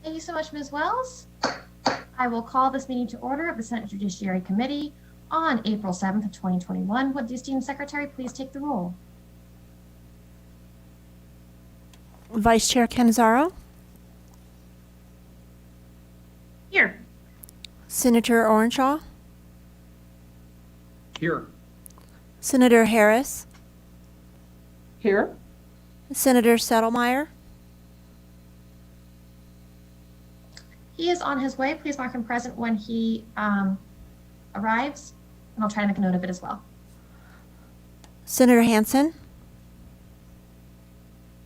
Thank you so much, Ms. Wells. I will call this meeting to order of the Senate Judiciary Committee on April 7th of 2021. Would the esteemed secretary please take the roll? Vice Chair Cannizzaro. Here. Senator Orenshaw. Here. Senator Harris. Here. Senator Settlemyre. He is on his way. Please mark him present when he arrives, and I'll try to make a note of it as well. Senator Hansen.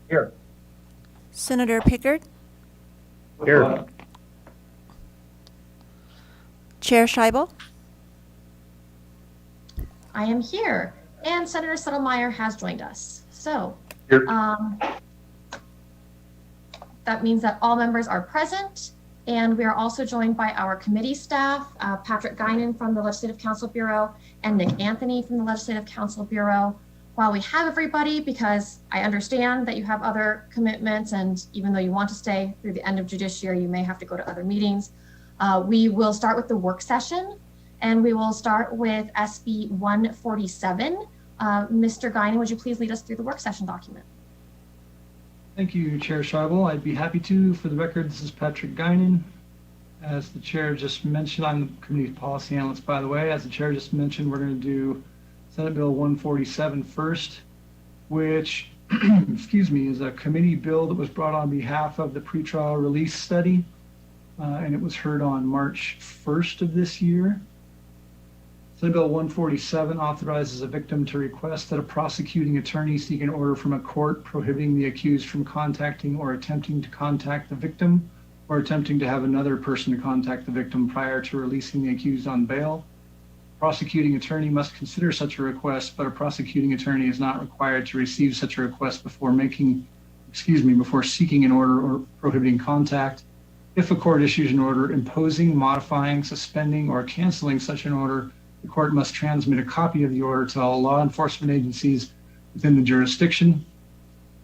Here. Senator Pickard. Here. Chair Scheibel. I am here, and Senator Settlemyre has joined us. So Here. that means that all members are present, and we are also joined by our committee staff, Patrick Guinan from the Legislative Council Bureau and Nick Anthony from the Legislative Council Bureau. While we have everybody, because I understand that you have other commitments, and even though you want to stay through the end of Judiciary, you may have to go to other meetings. We will start with the work session, and we will start with SB 147. Mr. Guinan, would you please lead us through the work session document? Thank you, Chair Scheibel. I'd be happy to. For the record, this is Patrick Guinan. As the chair just mentioned, I'm the committee policy analyst, by the way. As the chair just mentioned, we're going to do Senate Bill 147 first, which, excuse me, is a committee bill that was brought on behalf of the pretrial release study, and it was heard on March 1st of this year. Senate Bill 147 authorizes a victim to request that a prosecuting attorney seek an order from a court prohibiting the accused from contacting or attempting to contact the victim, or attempting to have another person to contact the victim prior to releasing the accused on bail. Prosecuting attorney must consider such a request, but a prosecuting attorney is not required to receive such a request before seeking an order or prohibiting contact. If a court issues an order imposing, modifying, suspending, or canceling such an order, the court must transmit a copy of the order to all law enforcement agencies within the jurisdiction.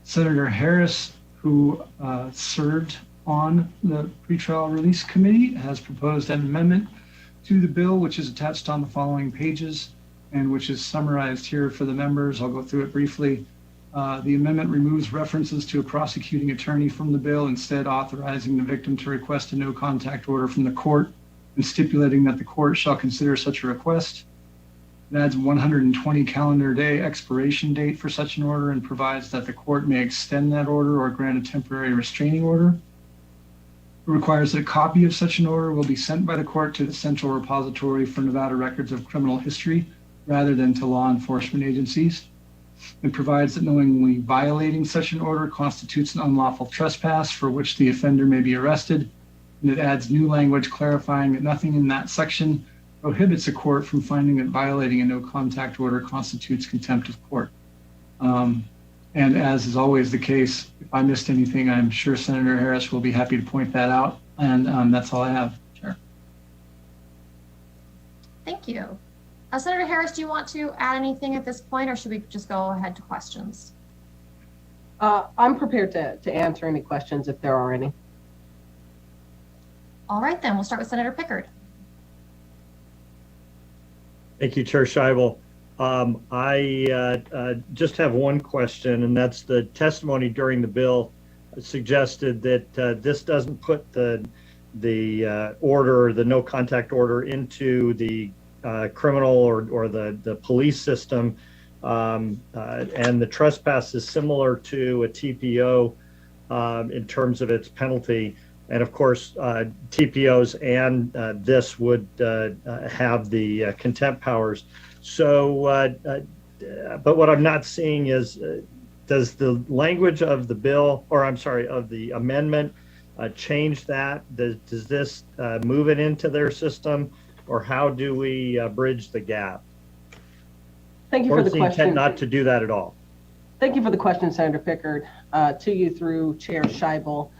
Senator Harris, who served on the pretrial release committee, has proposed an amendment to the bill, which is attached on the following pages and which is summarized here for the members. I'll go through it briefly. The amendment removes references to a prosecuting attorney from the bill, instead authorizing the victim to request a no contact order from the court and stipulating that the court shall consider such a request. It adds 120 calendar day expiration date for such an order and provides that the court may extend that order or grant a temporary restraining order. It requires that a copy of such an order will be sent by the court to the Central Repository for Nevada Records of Criminal History rather than to law enforcement agencies. It provides that knowingly violating such an order constitutes an unlawful trespass for which the offender may be arrested. And it adds new language clarifying that nothing in that section prohibits a court from finding that violating a no contact order constitutes contempt of court. And as is always the case, if I missed anything, I'm sure Senator Harris will be happy to point that out. And that's all I have, Chair. Thank you. Senator Harris, do you want to add anything at this point, or should we just go ahead to questions? I'm prepared to answer any questions if there are any. All right, then we'll start with Senator Pickard. Thank you, Chair Scheibel. I just have one question, and that's the testimony during the bill suggested that this doesn't put the order, the no contact order, into the criminal or the police system, and the trespass is similar to a TPO in terms of its penalty. And of course, TPOs and this would have the contempt powers. So, but what I'm not seeing is, does the language of the bill, or I'm sorry, of the amendment change that? Does this move it into their system, or how do we bridge the gap? Thank you for the question. Or is the intent not to do that at all? Thank you for the question, Senator Pickard, to you through Chair Scheibel.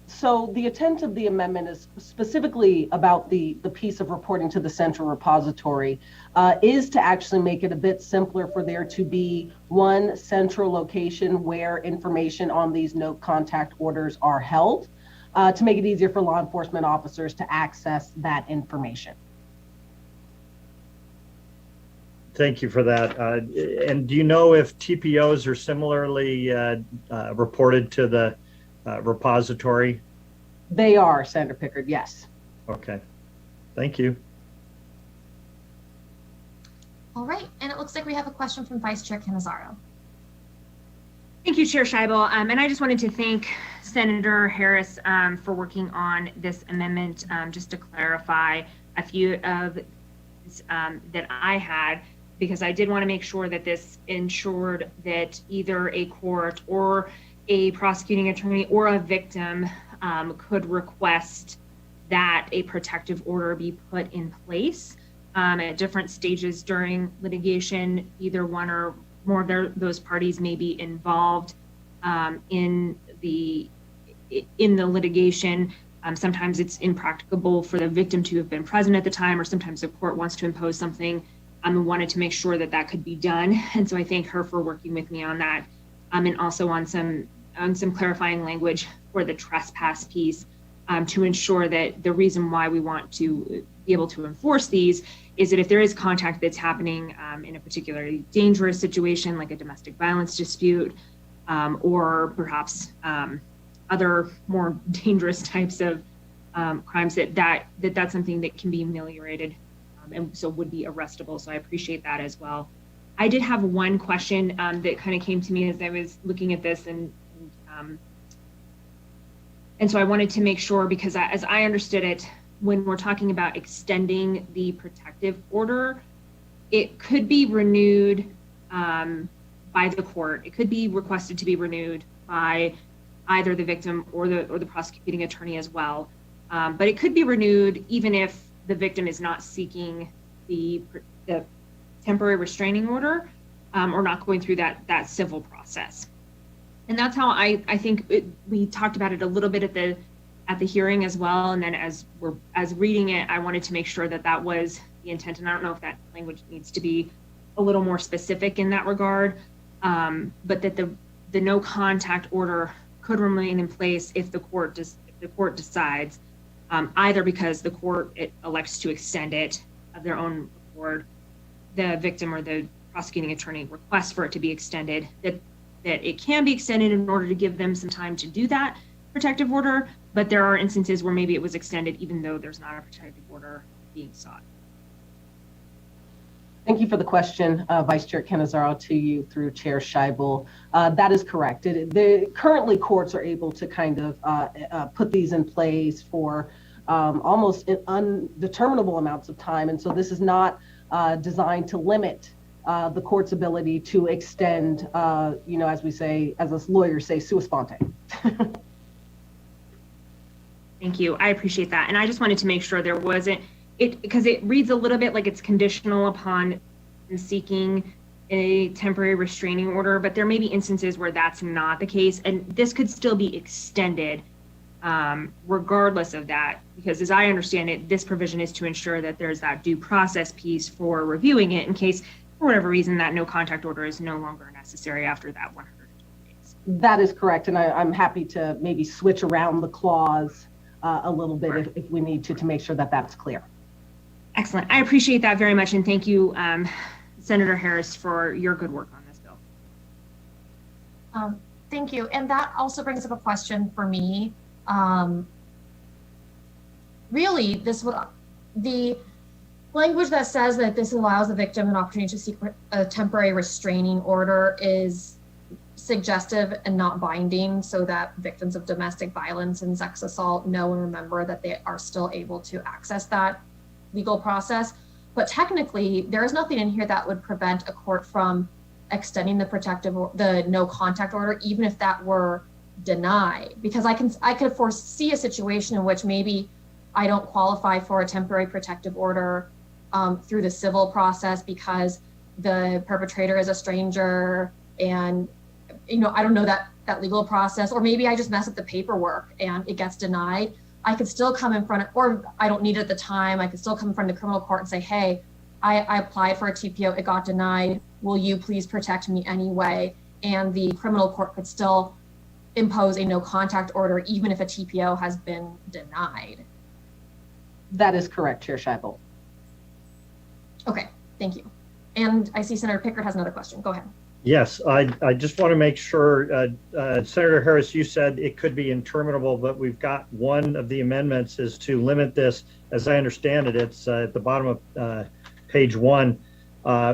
So the intent of the amendment is specifically about the piece of reporting to the Central Repository, is to actually make it a bit simpler for there to be one central location where information on these no contact orders are held. to make it easier for law enforcement officers to access that information. Thank you for that. And do you know if TPOs are similarly reported to the repository? They are, Senator Pickard, yes. Okay, thank you. All right, and it looks like we have a question from Vice Chair Cannizzaro. Thank you, Chair Scheibel. And I just wanted to thank Senator Harris for working on this amendment. Just to clarify a few of that I had, because I did want to make sure that this ensured that either a court or a prosecuting attorney or a victim could request that a protective order be put in place at different stages during litigation. Either one or more of those parties may be involved in the litigation. Sometimes it's impracticable for the victim to have been present at the time, or sometimes the court wants to impose something and wanted to make sure that that could be done. And so I thank her for working with me on that, and also on some clarifying language for the trespass piece, to ensure that the reason why we want to be able to enforce these is that if there is contact that's happening in a particularly dangerous situation, like a domestic violence dispute, or perhaps other more dangerous types of crimes, that's something that can be ameliorated, and so would be arrestable. So I appreciate that as well. I did have one question that kind of came to me as I was looking at this, and so I wanted to make sure, because as I understood it, when we're talking about extending the protective order, it could be renewed by the court. It could be requested to be renewed by either the victim or the prosecuting attorney as well. But it could be renewed even if the victim is not seeking the temporary restraining order, or not going through that civil process. And that's how I think we talked about it a little bit at the hearing as well. And then as reading it, I wanted to make sure that was the intent. And I don't know if that language needs to be a little more specific in that regard, but that the no contact order could remain in place if the court decides, either because the court elects to extend it of their own accord, the victim or the prosecuting attorney requests for it to be extended, that it can be extended in order to give them some time to do that protective order. But there are instances where maybe it was extended even though there's not a protective order being sought. Thank you for the question, Vice Chair Cannizzaro, to you through Chair Scheibel. That is correct. Currently, courts are able to kind of put these in place for almost undeterminable amounts of time. And so this is not designed to limit the court's ability to extend, as we say, as us lawyers say, sua sponte. Thank you. I appreciate that. And I just wanted to make sure there wasn't, because it reads a little bit like it's conditional upon seeking a temporary restraining order, but there may be instances where that's not the case. And this could still be extended regardless of that, because as I understand it, this provision is to ensure that there's that due process piece for reviewing it in case, for whatever reason, that no contact order is no longer necessary after that 120 days. That is correct. And I'm happy to maybe switch around the clause a little bit if we need to make sure that that's clear. Excellent. I appreciate that very much. And thank you, Senator Harris, for your good work on this bill. Thank you. And that also brings up a question for me. Really, the language that says that this allows the victim an opportunity to seek a temporary restraining order is suggestive and not binding, so that victims of domestic violence and sex assault know and remember that they are still able to access that legal process. But technically, there is nothing in here that would prevent a court from extending the no contact order, even if that were denied, because I could foresee a situation in which maybe I don't qualify for a temporary protective order through the civil process because the perpetrator is a stranger, and I don't know that legal process, or maybe I just mess up the paperwork and it gets denied. I could still come in front of, or I don't need it at the time, I could still come in front of the criminal court and say, hey, I applied for a TPO, it got denied, will you please protect me anyway? And the criminal court could still impose a no contact order even if a TPO has been denied. That is correct, Chair Scheibel. Okay, thank you. And I see Senator Pickard has another question. Go ahead. Yes, I just want to make sure, Senator Harris, you said it could be interminable, but we've got one of the amendments is to limit this, as I understand it, it's at the bottom of page 1,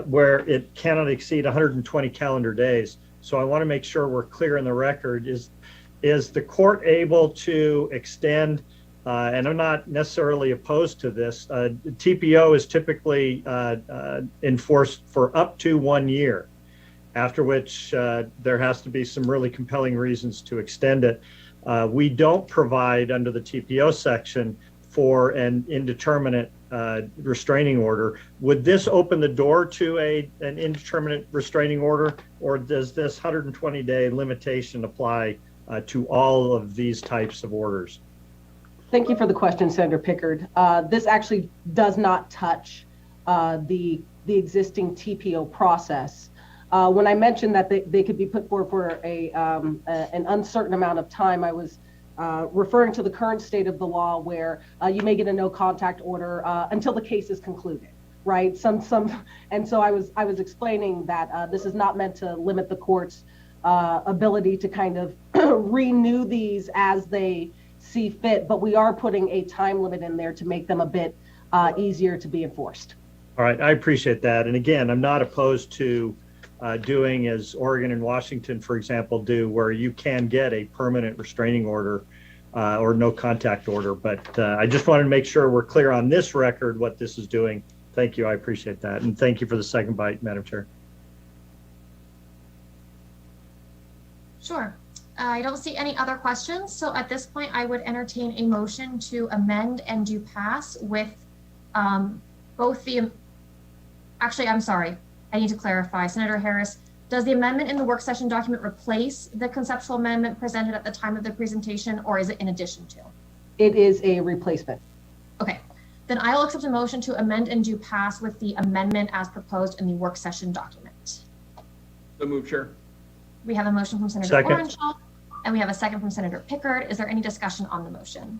where it cannot exceed 120 calendar days. So I want to make sure we're clear in the record. Is the court able to extend, and I'm not necessarily opposed to this, TPO is typically enforced for up to 1 year, after which there has to be some really compelling reasons to extend it. We don't provide under the TPO section for an indeterminate restraining order. Would this open the door to an indeterminate restraining order, or does this 120-day limitation apply to all of these types of orders? Thank you for the question, Senator Pickard. This actually does not touch the existing TPO process. When I mentioned that they could be put forward for an uncertain amount of time, I was referring to the current state of the law where you may get a no contact order until the case is concluded, right? And so I was explaining that this is not meant to limit the court's ability to kind of renew these as they see fit, but we are putting a time limit in there to make them a bit easier to be enforced. All right, I appreciate that. And again, I'm not opposed to doing as Oregon and Washington, for example, do, where you can get a permanent restraining order or no contact order. But I just wanted to make sure we're clear on this record what this is doing. Thank you. I appreciate that. And thank you for the second bite, Madam Chair. Sure. I don't see any other questions. So at this point, I would entertain a motion to amend and do pass with both the, actually, I'm sorry. I need to clarify. Senator Harris, does the amendment in the work session document replace the conceptual amendment presented at the time of the presentation, or is it in addition to? It is a replacement. Okay, then I'll accept a motion to amend and do pass with the amendment as proposed in the work session document. So move, Chair. We have a motion from Senator Second. Orenshaw, and we have a second from Senator Pickard. Is there any discussion on the motion?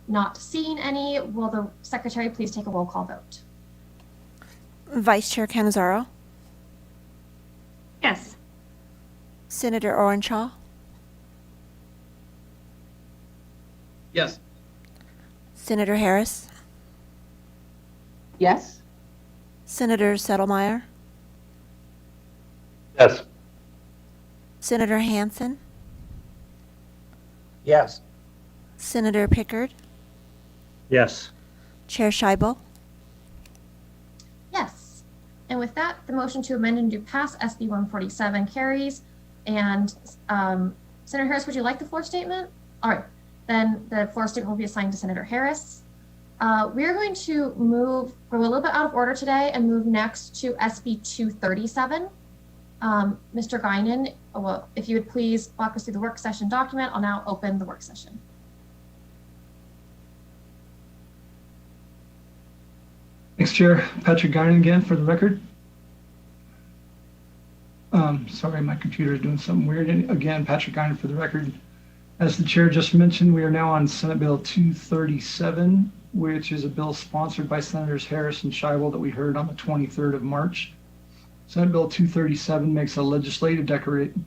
Not seeing any. Will the secretary please take a roll call vote? Vice Chair Cannizzaro, Yes. Senator Orenshaw, Yes. Senator Harris, Yes? Senator Settlemyre, Yes. Senator Hansen, Yes. Senator Pickard, Yes. Chair Scheibel. Yes. And with that, the motion to amend and do pass SB 147 carries. And Senator Harris, would you like the floor statement? All right, then the floor statement will be assigned to Senator Harris. We are going to move, we're a little bit out of order today and move next to SB 237. Mr. Guinan, well, if you would please walk us through the work session document, I'll now open the work session. Thanks, Chair. Patrick Guinan again for the record. Sorry, my computer is doing something weird. And again, Patrick Guinan for the record. As the chair just mentioned, we are now on Senate Bill 237, which is a bill sponsored by Senators Harris and Scheibel that we heard on the 23rd of March. Senate Bill 237 makes a legislative declaration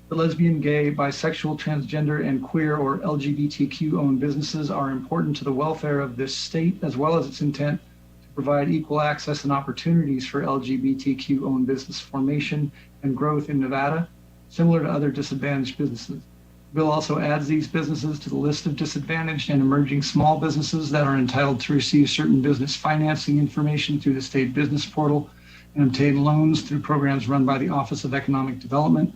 that lesbian, gay, bisexual, transgender, and queer or LGBTQ-owned businesses are important to the welfare of this state, as well as its intent to provide equal access and opportunities for LGBTQ-owned business formation and growth in Nevada, similar to other disadvantaged businesses. The bill also adds these businesses to the list of disadvantaged and emerging small businesses that are entitled to receive certain business financing information through the state business portal and obtain loans through programs run by the Office of Economic Development.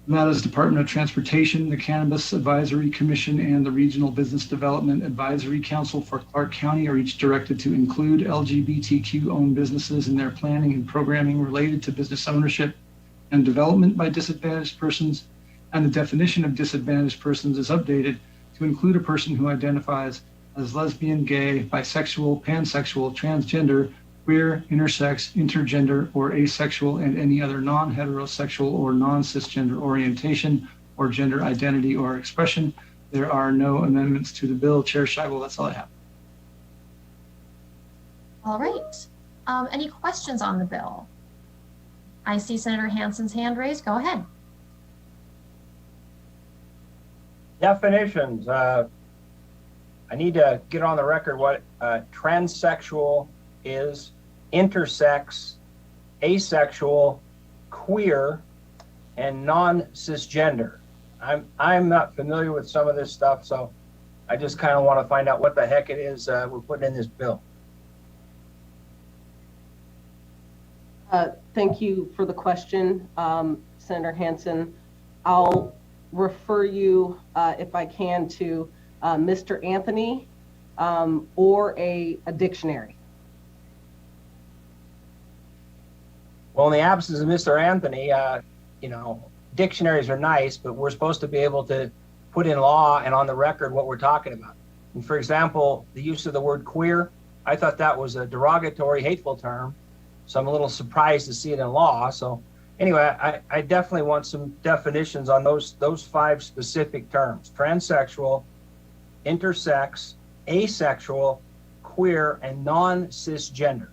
Nevada's Department of Transportation, the Cannabis Advisory Commission, and the Regional Business Development Advisory Council for Clark County are each directed to include LGBTQ-owned businesses in their planning and programming related to business ownership and development by disadvantaged persons, and the definition of disadvantaged persons is updated to include a person who identifies as lesbian, gay, bisexual, pansexual, transgender, queer, intersex, intergender, or asexual, and any other non-heterosexual or non-cisgender orientation or gender identity or expression. There are no amendments to the bill. Chair Scheibel, that's all I have. All right. Any questions on the bill? I see Senator Hansen's hand raised. Go ahead. Definitions. I need to get on the record what transsexual is, intersex, asexual, queer, and non-cisgender. I'm not familiar with some of this stuff, so I just kind of want to find out what the heck it is we're putting in this bill. Thank you for the question, Senator Hansen. I'll refer you, if I can, to Mr. Anthony or a dictionary. Well, in the absence of Mr. Anthony, dictionaries are nice, but we're supposed to be able to put in law and on the record what we're talking about. And for example, the use of the word queer, I thought that was a derogatory, hateful term. So I'm a little surprised to see it in law. So anyway, I definitely want some definitions on those 5 specific terms: transsexual, intersex, asexual, queer, and non-cisgender.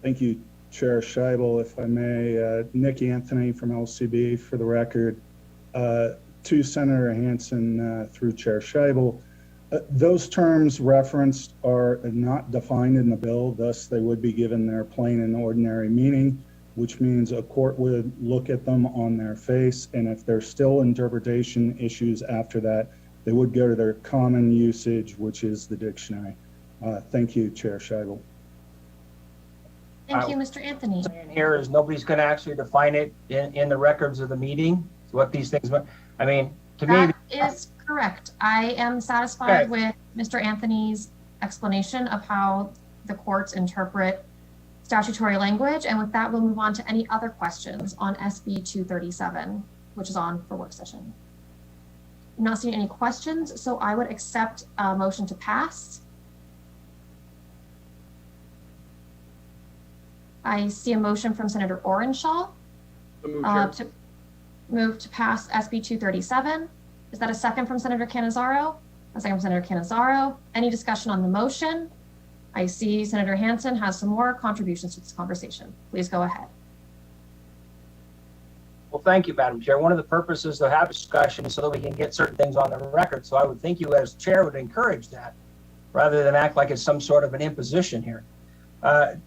Thank you, Chair Scheibel. If I may, Nick Anthony from LCB for the record. To Senator Hansen through Chair Scheibel. Those terms referenced are not defined in the bill, thus they would be given their plain and ordinary meaning, which means a court would look at them on their face, and if there's still interpretation issues after that, they would go to their common usage, which is the dictionary. Thank you, Chair Scheibel. Thank you, Mr. Anthony. Here is nobody's going to actually define it in the records of the meeting, what these things, I mean, to me. That is correct. I am satisfied with Mr. Anthony's explanation of how the courts interpret statutory language. And with that, we'll move on to any other questions on SB 237, which is on for work session. I'm not seeing any questions, so I would accept a motion to pass. I see a motion from Senator Orenshaw So moved, Chair. to move to pass SB 237. Is that a second from Senator Cannizzaro? A second from Senator Cannizzaro. Any discussion on the motion? I see Senator Hansen has some more contributions to this conversation. Please go ahead. Well, thank you, Madam Chair. One of the purposes to have discussion is so that we can get certain things on the record. So I would think you as chair would encourage that rather than act like it's some sort of an imposition here.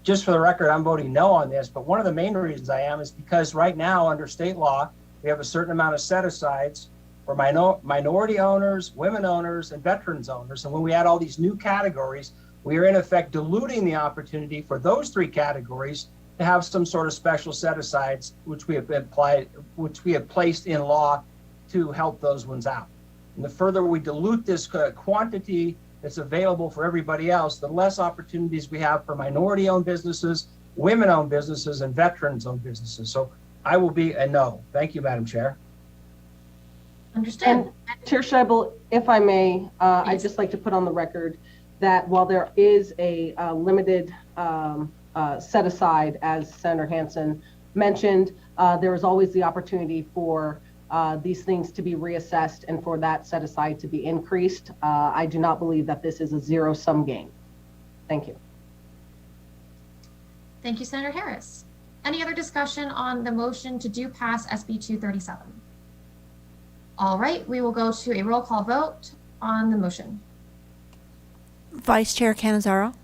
Just for the record, I'm voting no on this, but one of the main reasons I am is because right now under state law, we have a certain amount of set-asides for minority owners, women owners, and veterans owners. And when we add all these new categories, we are in effect diluting the opportunity for those 3 categories to have some sort of special set-asides, which we have placed in law to help those ones out. And the further we dilute this quantity that's available for everybody else, the less opportunities we have for minority-owned businesses, women-owned businesses, and veterans-owned businesses. So I will be a no. Thank you, Madam Chair. Understood. And Chair Scheibel, if I may, I'd just like to put on the record that while there is a limited set aside, as Senator Hansen mentioned, there is always the opportunity for these things to be reassessed and for that set aside to be increased. I do not believe that this is a zero-sum game. Thank you. Thank you, Senator Harris. Any other discussion on the motion to do pass SB 237? All right, we will go to a roll call vote on the motion. Vice Chair Cannizzaro,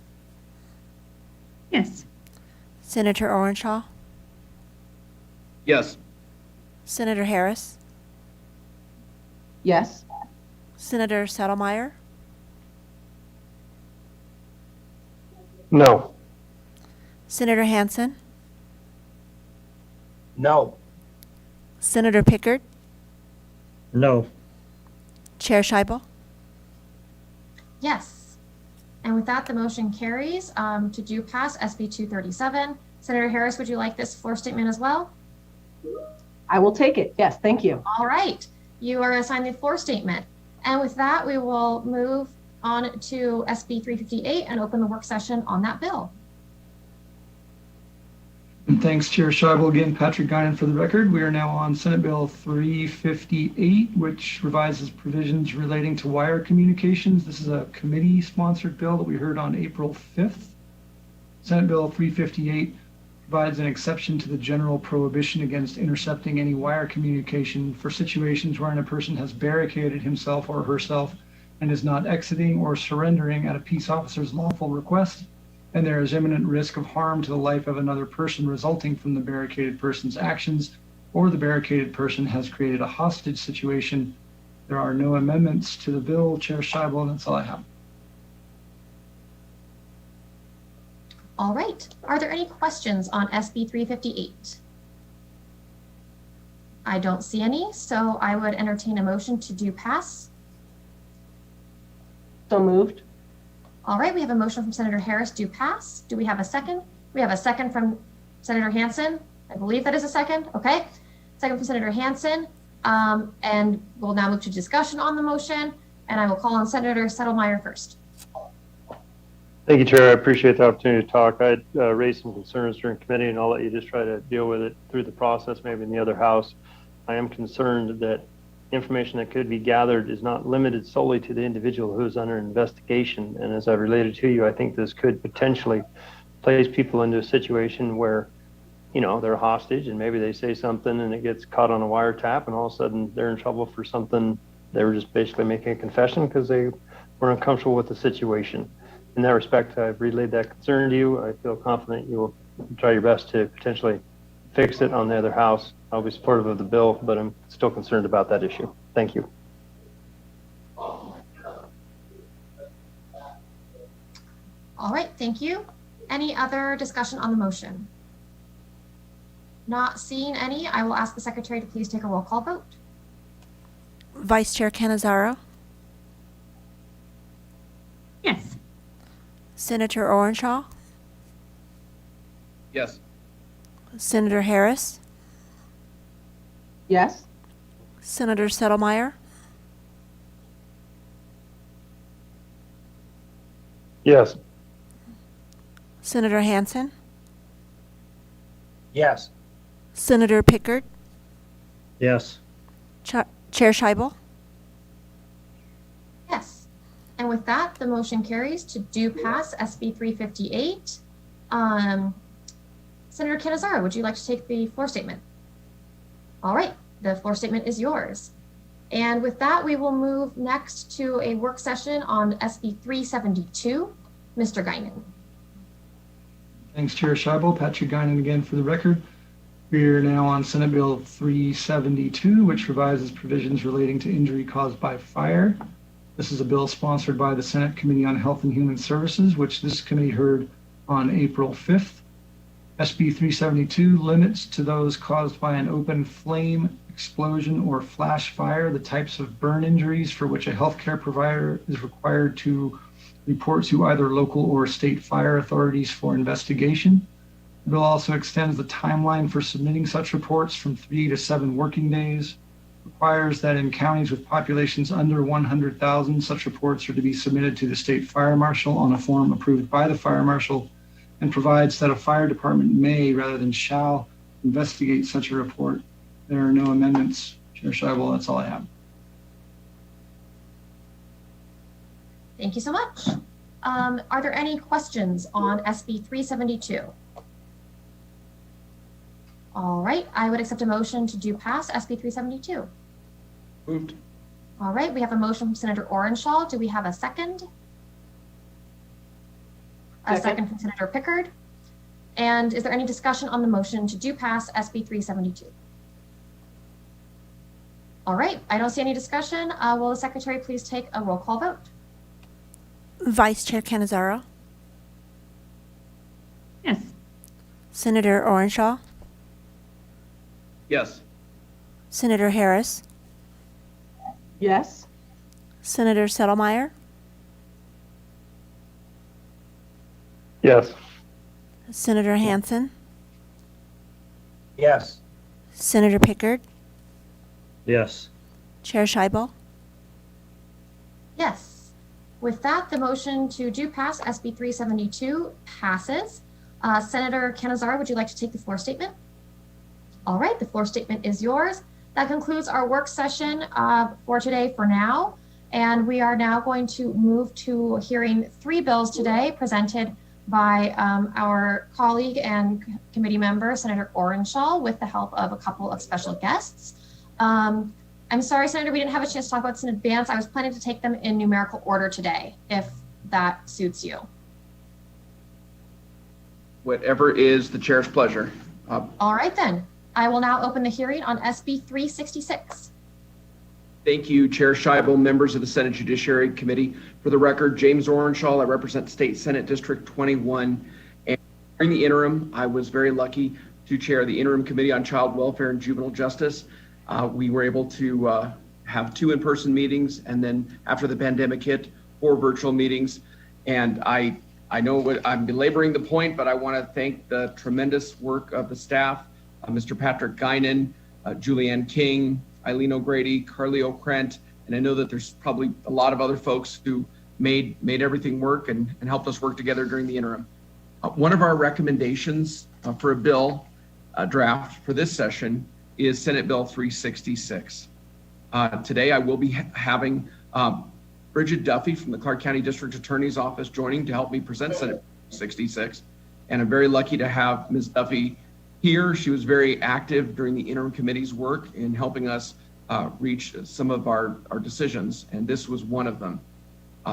Yes. Senator Orenshaw, Yes. Senator Harris, Yes. Senator Settlemyre, No. Senator Hansen, No. Senator Pickard, No. Chair Scheibel. Yes. And with that, the motion carries to do pass SB 237. Senator Harris, would you like this floor statement as well? I will take it. Yes, thank you. All right. You are assigned the floor statement. And with that, we will move on to SB 358 and open the work session on that bill. And thanks, Chair Scheibel. Again, Patrick Guinan for the record. We are now on Senate Bill 358, which revises provisions relating to wire communications. This is a committee-sponsored bill that we heard on April 5th. Senate Bill 358 provides an exception to the general prohibition against intercepting any wire communication for situations wherein a person has barricaded himself or herself and is not exiting or surrendering at a peace officer's lawful request, and there is imminent risk of harm to the life of another person resulting from the barricaded person's actions, or the barricaded person has created a hostage situation. There are no amendments to the bill. Chair Scheibel, and that's all I have. All right. Are there any questions on SB 358? I don't see any, so I would entertain a motion to do pass. So moved. All right, we have a motion from Senator Harris to pass. Do we have a second? We have a second from Senator Hansen. I believe that is a second. Okay. Second from Senator Hansen. And we'll now move to discussion on the motion. And I will call on Senator Settlemyre first. Thank you, Chair. I appreciate the opportunity to talk. I raised some concerns during committee, and I'll let you just try to deal with it through the process, maybe in the other house. I am concerned that information that could be gathered is not limited solely to the individual who is under investigation. And as I related to you, I think this could potentially place people into a situation where, you know, they're hostage and maybe they say something and it gets caught on a wiretap, and all of a sudden they're in trouble for something. They were just basically making a confession because they were uncomfortable with the situation. In that respect, I've relayed that concern to you. I feel confident you will try your best to potentially fix it on the other house. I'll be supportive of the bill, but I'm still concerned about that issue. Thank you. All right, thank you. Any other discussion on the motion? Not seeing any, I will ask the secretary to please take a roll call vote. Vice Chair Cannizzaro, Yes. Senator Orenshaw, Yes. Senator Harris, Yes. Senator Settlemyre, Yes. Senator Hansen, Yes. Senator Pickard, Yes. Chair Scheibel. Yes. And with that, the motion carries to do pass SB 358. Senator Cannizzaro, would you like to take the floor statement? All right, the floor statement is yours. And with that, we will move next to a work session on SB 372. Mr. Guinan. Thanks, Chair Scheibel. Patrick Guinan again for the record. We are now on Senate Bill 372, which revises provisions relating to injury caused by fire. This is a bill sponsored by the Senate Committee on Health and Human Services, which this committee heard on April 5th. SB 372 limits to those caused by an open flame, explosion, or flash fire the types of burn injuries for which a healthcare provider is required to report to either local or state fire authorities for investigation. The bill also extends the timeline for submitting such reports from 3 to 7 working days, requires that in counties with populations under 100,000, such reports are to be submitted to the state fire marshal on a form approved by the fire marshal, and provides that a fire department may, rather than shall, investigate such a report. There are no amendments. Chair Scheibel, that's all I have. Thank you so much. Are there any questions on SB 372? All right, I would accept a motion to do pass SB 372. Moved. All right, we have a motion from Senator Orenshaw. Do we have a second? A second from Senator Pickard. And is there any discussion on the motion to do pass SB 372? All right, I don't see any discussion. Will the secretary please take a roll call vote? Vice Chair Cannizzaro, Yes. Senator Orenshaw, Yes. Senator Harris, Yes. Senator Settlemyre, Yes. Senator Hansen, Yes. Senator Pickard, Yes. Chair Scheibel. Yes. With that, the motion to do pass SB 372 passes. Senator Canizaro, would you like to take the floor statement? All right, the floor statement is yours. That concludes our work session for today for now. And we are now going to move to hearing 3 bills today presented by our colleague and committee member, Senator Orenshaw, with the help of a couple of special guests. I'm sorry, Senator, we didn't have a chance to talk about this in advance. I was planning to take them in numerical order today, if that suits you. Whatever is the chair's pleasure. All right, then. I will now open the hearing on SB 366. Thank you, Chair Scheibel, members of the Senate Judiciary Committee. For the record, James Orenshaw, I represent State Senate District 21. And during the interim, I was very lucky to chair the Interim Committee on Child Welfare and Juvenile Justice. We were able to have 2 in-person meetings, and then after the pandemic hit, 4 virtual meetings. And I know I'm belaboring the point, but I want to thank the tremendous work of the staff, Mr. Patrick Guinan, Julianne King, Eileen O'Grady, Carly O'Krent, and I know that there's probably a lot of other folks who made everything work and helped us work together during the interim. One of our recommendations for a bill draft for this session is Senate Bill 366. Today I will be having Bridget Duffy from the Clark County District Attorney's Office joining to help me present Senate 66. And I'm very lucky to have Ms. Duffy here. She was very active during the interim committee's work in helping us reach some of our decisions, and this was one of them.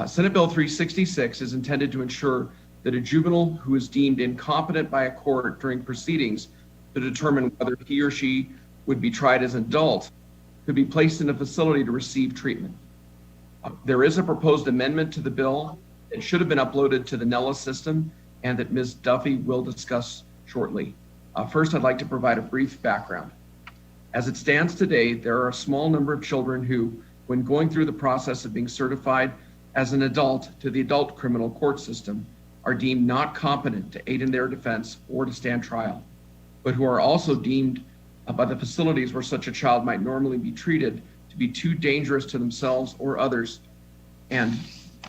Senate Bill 366 is intended to ensure that a juvenile who is deemed incompetent by a court during proceedings to determine whether he or she would be tried as an adult could be placed in a facility to receive treatment. There is a proposed amendment to the bill that should have been uploaded to the NELA system and that Ms. Duffy will discuss shortly. First, I'd like to provide a brief background. As it stands today, there are a small number of children who, when going through the process of being certified as an adult to the adult criminal court system, are deemed not competent to aid in their defense or to stand trial, but who are also deemed by the facilities where such a child might normally be treated to be too dangerous to themselves or others and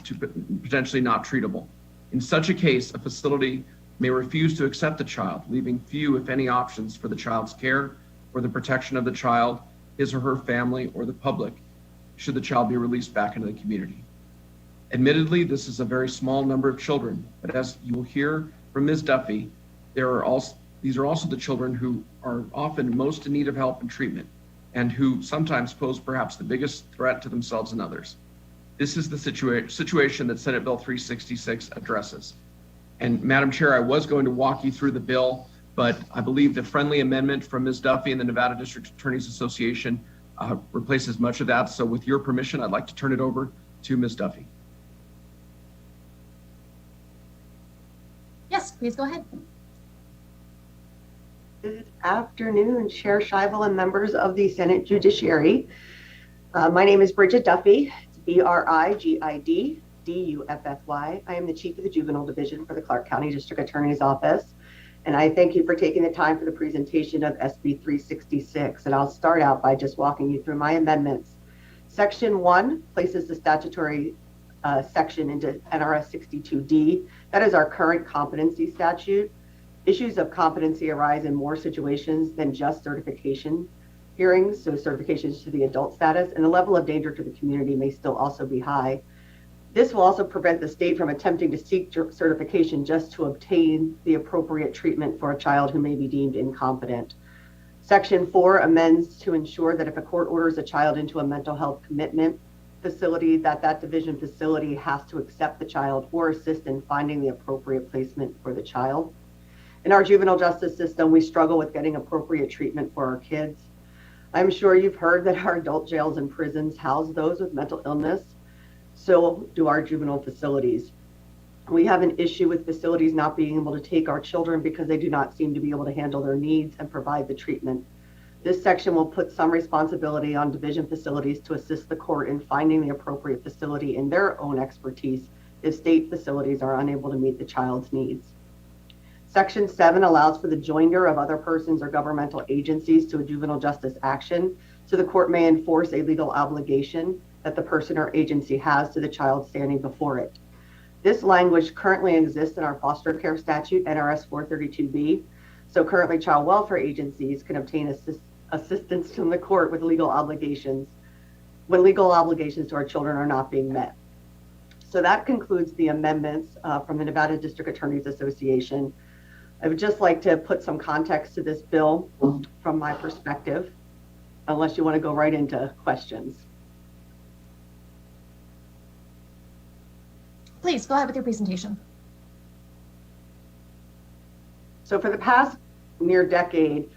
to potentially not treatable. In such a case, a facility may refuse to accept the child, leaving few, if any, options for the child's care or the protection of the child, his or her family, or the public, should the child be released back into the community. Admittedly, this is a very small number of children, but as you will hear from Ms. Duffy, these are also the children who are often most in need of help and treatment, and who sometimes pose perhaps the biggest threat to themselves and others. This is the situation that Senate Bill 366 addresses. And Madam Chair, I was going to walk you through the bill, but I believe the friendly amendment from Ms. Duffy and the Nevada District Attorneys Association replaces much of that. So with your permission, I'd like to turn it over to Ms. Duffy. Yes, please go ahead. Good afternoon, Chair Scheibel and members of the Senate Judiciary. My name is Bridget Duffy. It's BRIGID. DUFFY. I am the Chief of the Juvenile Division for the Clark County District Attorney's Office, and I thank you for taking the time for the presentation of SB 366. And I'll start out by just walking you through my amendments. Section 1 places the statutory section into NRS 62D. That is our current competency statute. Issues of competency arise in more situations than just certification hearings, so certifications to the adult status, and the level of danger to the community may still also be high. This will also prevent the state from attempting to seek certification just to obtain the appropriate treatment for a child who may be deemed incompetent. Section 4 amends to ensure that if a court orders a child into a mental health commitment facility, that division facility has to accept the child or assist in finding the appropriate placement for the child. In our juvenile justice system, we struggle with getting appropriate treatment for our kids. I'm sure you've heard that our adult jails and prisons house those with mental illness. So do our juvenile facilities. We have an issue with facilities not being able to take our children because they do not seem to be able to handle their needs and provide the treatment. This section will put some responsibility on division facilities to assist the court in finding the appropriate facility in their own expertise if state facilities are unable to meet the child's needs. Section 7 allows for the joinder of other persons or governmental agencies to a juvenile justice action, so the court may enforce a legal obligation that the person or agency has to the child standing before it. This language currently exists in our foster care statute, NRS 432B. So currently child welfare agencies can obtain assistance from the court with legal obligations when legal obligations to our children are not being met. So that concludes the amendments from the Nevada District Attorneys Association. I would just like to put some context to this bill from my perspective, unless you want to go right into questions. Please go ahead with your presentation. So for the past near decade,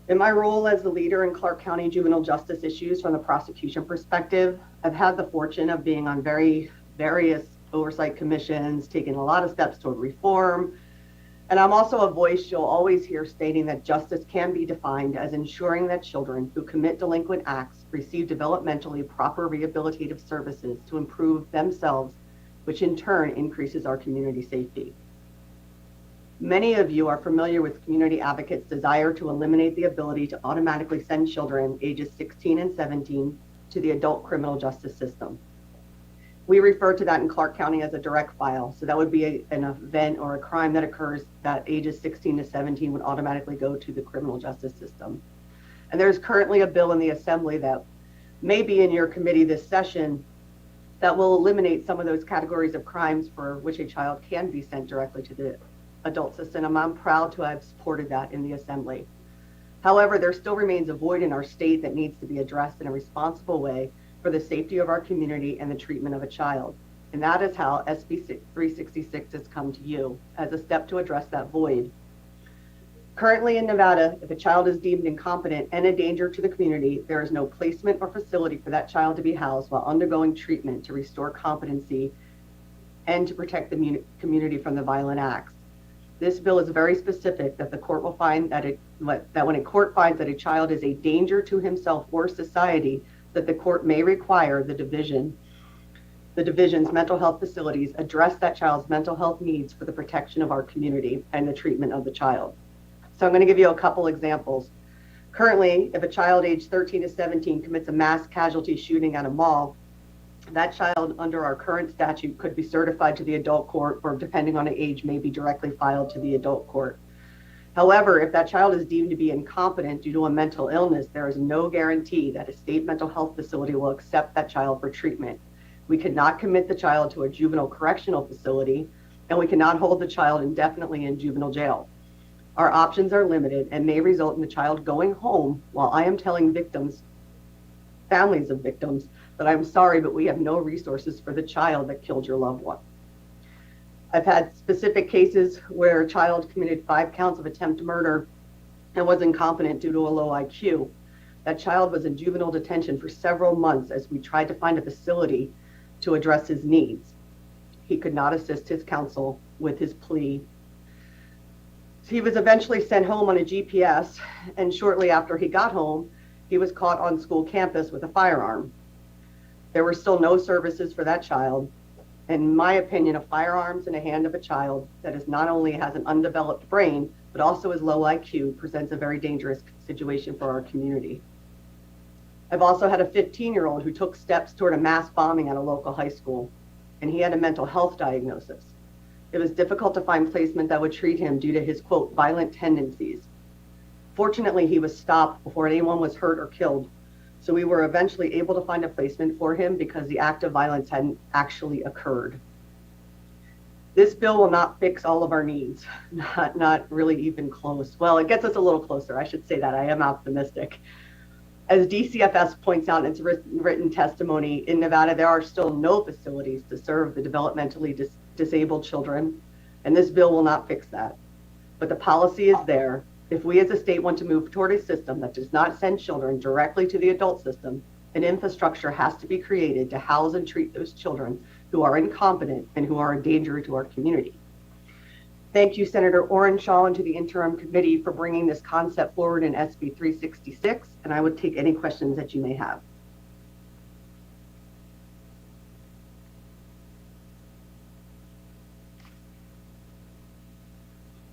in my role as the leader in Clark County juvenile justice issues from the prosecution perspective, I've had the fortune of being on various oversight commissions, taking a lot of steps toward reform. And I'm also a voice you'll always hear stating that justice can be defined as ensuring that children who commit delinquent acts receive developmentally proper rehabilitative services to improve themselves, which in turn increases our community safety. Many of you are familiar with Community Advocates' desire to eliminate the ability to automatically send children ages 16 and 17 to the adult criminal justice system. We refer to that in Clark County as a direct file. So that would be an event or a crime that occurs that ages 16 to 17 would automatically go to the criminal justice system. And there's currently a bill in the Assembly that may be in your committee this session that will eliminate some of those categories of crimes for which a child can be sent directly to the adult system. And I'm proud to have supported that in the Assembly. However, there still remains a void in our state that needs to be addressed in a responsible way for the safety of our community and the treatment of a child. And that is how SB 366 has come to you as a step to address that void. Currently in Nevada, if a child is deemed incompetent and a danger to the community, there is no placement or facility for that child to be housed while undergoing treatment to restore competency and to protect the community from the violent acts. This bill is very specific that the court will find that when a court finds that a child is a danger to himself or society, that the court may require the division's mental health facilities address that child's mental health needs for the protection of our community and the treatment of the child. So I'm going to give you a couple examples. Currently, if a child aged 13 to 17 commits a mass casualty shooting at a mall, that child under our current statute could be certified to the adult court, or depending on the age, may be directly filed to the adult court. However, if that child is deemed to be incompetent due to a mental illness, there is no guarantee that a state mental health facility will accept that child for treatment. We cannot commit the child to a juvenile correctional facility, and we cannot hold the child indefinitely in juvenile jail. Our options are limited and may result in the child going home while I am telling families of victims, that I'm sorry, but we have no resources for the child that killed your loved one. I've had specific cases where a child committed 5 counts of attempted murder and was incompetent due to a low IQ. That child was in juvenile detention for several months as we tried to find a facility to address his needs. He could not assist his counsel with his plea. He was eventually sent home on a GPS, and shortly after he got home, he was caught on school campus with a firearm. There were still no services for that child. In my opinion, a firearms in the hand of a child that is not only has an undeveloped brain, but also is low IQ presents a very dangerous situation for our community. I've also had a 15-year-old who took steps toward a mass bombing at a local high school, and he had a mental health diagnosis. It was difficult to find placement that would treat him due to his, quote, violent tendencies. Fortunately, he was stopped before anyone was hurt or killed. So we were eventually able to find a placement for him because the act of violence hadn't actually occurred. This bill will not fix all of our needs, not really even close. Well, it gets us a little closer. I should say that. I am optimistic. As DCFS points out in its written testimony, in Nevada, there are still no facilities to serve the developmentally disabled children, and this bill will not fix that. But the policy is there. If we as a state want to move toward a system that does not send children directly to the adult system, an infrastructure has to be created to house and treat those children who are incompetent and who are a danger to our community. Thank you, Senator Orenshaw, and to the interim committee for bringing this concept forward in SB 366, and I would take any questions that you may have.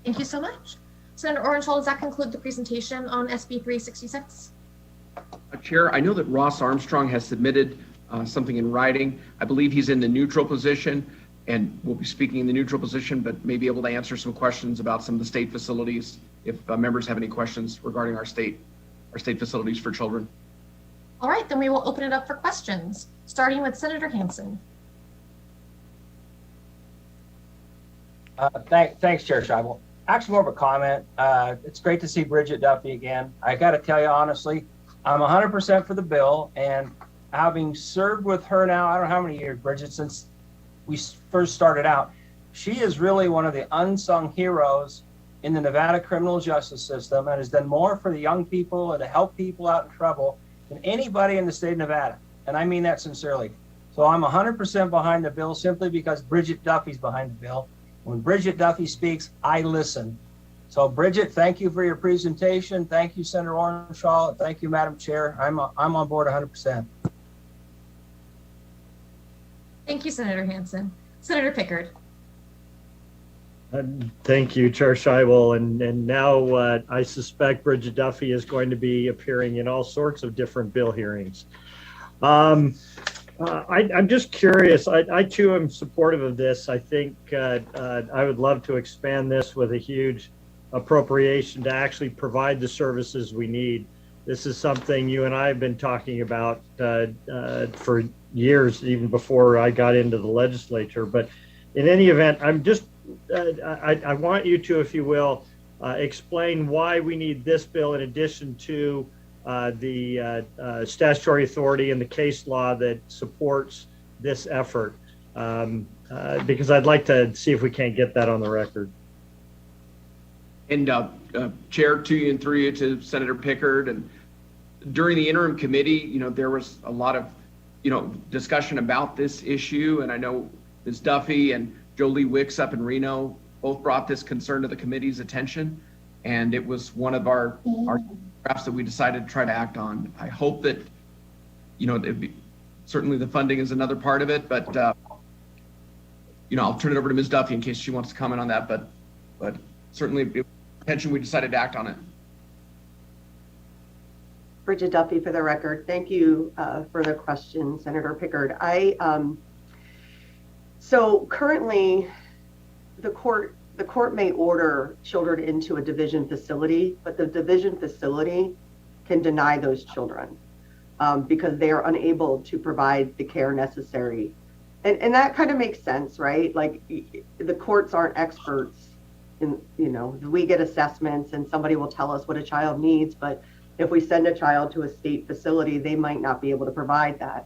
Thank you so much. Senator Orenshaw, does that conclude the presentation on SB 366? Chair, I know that Ross Armstrong has submitted something in writing. I believe he's in the neutral position and will be speaking in the neutral position, but may be able to answer some questions about some of the state facilities if members have any questions regarding our state facilities for children. All right, then we will open it up for questions, starting with Senator Hansen. Thanks, Chair Scheibel. Actually, more of a comment. It's great to see Bridget Duffy again. I got to tell you honestly, I'm 100% for the bill, and having served with her now, I don't know how many years, Bridget, since we first started out, she is really one of the unsung heroes in the Nevada criminal justice system and has done more for the young people and to help people out in trouble than anybody in the state of Nevada. And I mean that sincerely. So I'm 100% behind the bill simply because Bridget Duffy's behind the bill. When Bridget Duffy speaks, I listen. So Bridget, thank you for your presentation. Thank you, Senator Orenshaw. Thank you, Madam Chair. I'm on board 100%. Thank you, Senator Hansen. Senator Pickard. Thank you, Chair Scheibel. And now I suspect Bridget Duffy is going to be appearing in all sorts of different bill hearings. I'm just curious. I too am supportive of this. I think I would love to expand this with a huge appropriation to actually provide the services we need. This is something you and I have been talking about for years, even before I got into the legislature. But in any event, I'm just, I want you to, if you will, explain why we need this bill in addition to the statutory authority and the case law that supports this effort, because I'd like to see if we can't get that on the record. And Chair, to you and through you to Senator Pickard, and during the interim committee, there was a lot of, discussion about this issue, and I know Ms. Duffy and Jolie Wicks up in Reno both brought this concern to the committee's attention, and it was one of our drafts that we decided to try to act on. I hope that, certainly the funding is another part of it, but I'll turn it over to Ms. Duffy in case she wants to comment on that, but certainly attention, we decided to act on it. Bridget Duffy for the record. Thank you for the question, Senator Pickard. So currently the court may order children into a division facility, but the division facility can deny those children because they are unable to provide the care necessary. And that kind of makes sense, right? Like the courts aren't experts in, we get assessments and somebody will tell us what a child needs, but if we send a child to a state facility, they might not be able to provide that,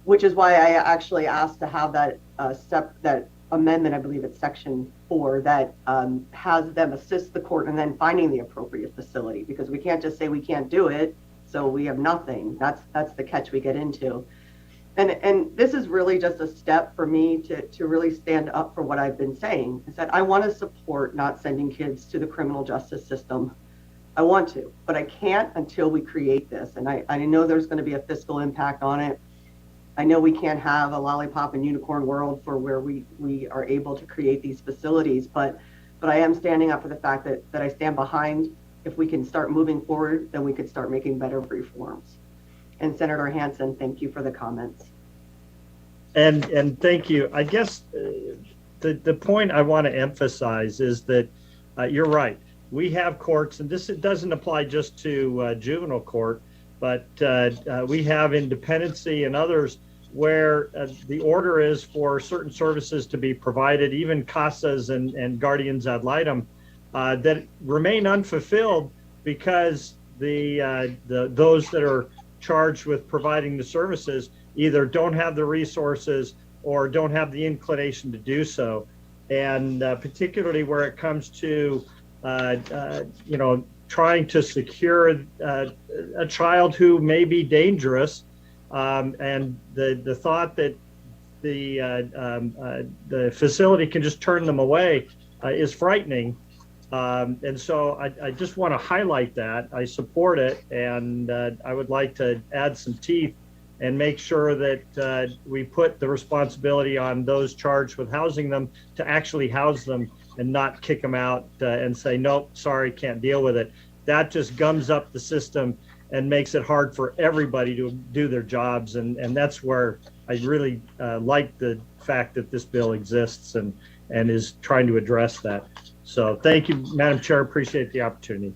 which is why I actually asked to have that that amendment, I believe it's section 4, that has them assist the court in then finding the appropriate facility, because we can't just say we can't do it, so we have nothing. That's the catch we get into. And this is really just a step for me to really stand up for what I've been saying, is that I want to support not sending kids to the criminal justice system. I want to, but I can't until we create this. And I know there's going to be a fiscal impact on it. I know we can't have a lollipop and unicorn world for where we are able to create these facilities, but I am standing up for the fact that I stand behind. If we can start moving forward, then we could start making better reforms. And Senator Hansen, thank you for the comments. And thank you. I guess the point I want to emphasize is that you're right. We have courts, and it doesn't apply just to juvenile court, but we have independency and others where the order is for certain services to be provided, even CASAs and guardians ad litem, that remain unfulfilled because those that are charged with providing the services either don't have the resources or don't have the inclination to do so. And particularly where it comes to trying to secure a child who may be dangerous, and the thought that the facility can just turn them away is frightening. And so I just want to highlight that. I support it, and I would like to add some teeth and make sure that we put the responsibility on those charged with housing them to actually house them and not kick them out and say, nope, sorry, can't deal with it. that just gums up the system and makes it hard for everybody to do their jobs. And that's where I really like the fact that this bill exists and is trying to address that. So thank you, Madam Chair. Appreciate the opportunity.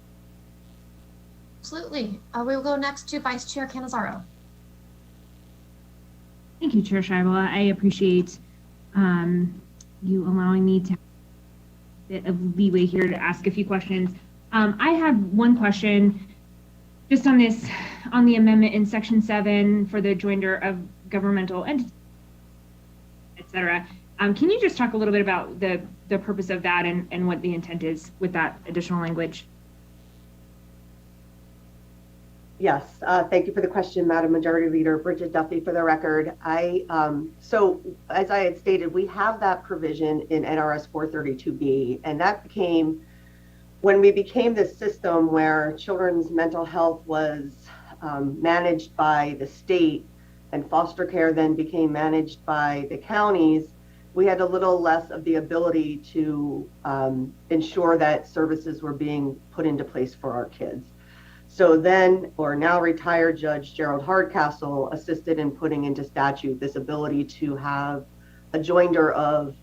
Absolutely. We will go next to Vice Chair Canizaro. Thank you, Chair Scheibel. I appreciate you allowing me to have a bit of leeway here to ask a few questions. I have one question just on this, on the amendment in Section 7 for the joinder of governmental entities, et cetera. Can you just talk a little bit about the purpose of that and what the intent is with that additional language? Yes, thank you for the question, Madam Majority Leader. Bridget Duffy for the record. So as I had stated, we have that provision in NRS 432B, and that became, when we became this system where children's mental health was managed by the state and foster care then became managed by the counties, we had a little less of the ability to ensure that services were being put into place for our kids. So then, or now retired Judge Gerald Hardcastle assisted in putting into statute this ability to have a joinder of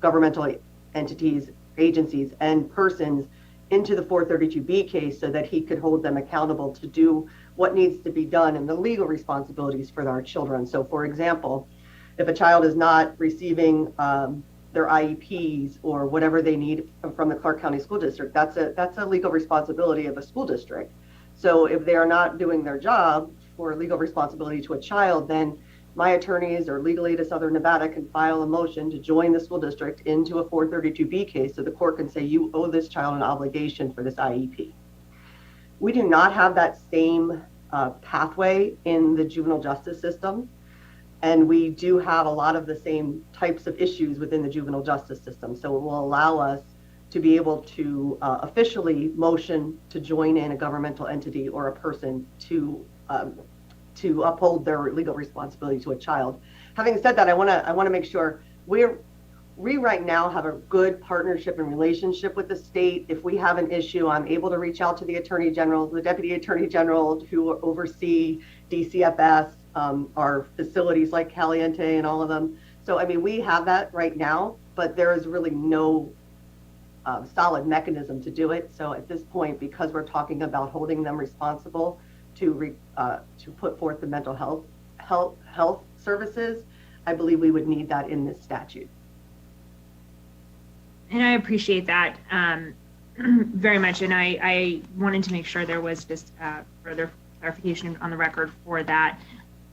governmental entities, agencies, and persons into the 432B case so that he could hold them accountable to do what needs to be done and the legal responsibilities for our children. So for example, if a child is not receiving their IEPs or whatever they need from the Clark County School District, that's a legal responsibility of a school district. So if they are not doing their job for legal responsibility to a child, then my attorneys or Legal Aid of Southern Nevada can file a motion to join the school district into a 432B case so the court can say you owe this child an obligation for this IEP. We do not have that same pathway in the juvenile justice system. And we do have a lot of the same types of issues within the juvenile justice system. So it will allow us to be able to officially motion to join in a governmental entity or a person to uphold their legal responsibility to a child. Having said that, I want to make sure we right now have a good partnership and relationship with the state. If we have an issue, I'm able to reach out to the Attorney General, the Deputy Attorney General who oversee DCFS, our facilities like Caliente and all of them. So, I mean, we have that right now, but there is really no solid mechanism to do it. So at this point, because we're talking about holding them responsible to put forth the mental health services, I believe we would need that in this statute. And I appreciate that very much. And I wanted to make sure there was just further clarification on the record for that.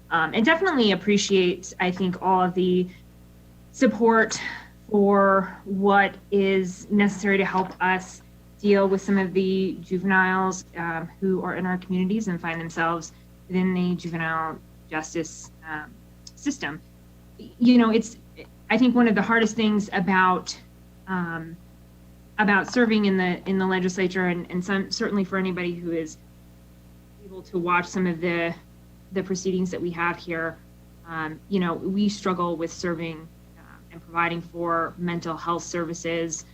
And definitely appreciate, I think, all of the support for what is necessary to help us deal with some of the juveniles who are in our communities and find themselves within the juvenile justice system. You know, I think one of the hardest things about serving in the legislature, and certainly for anybody who is able to watch some of the proceedings that we have here, you know, we struggle with serving and providing for mental health services,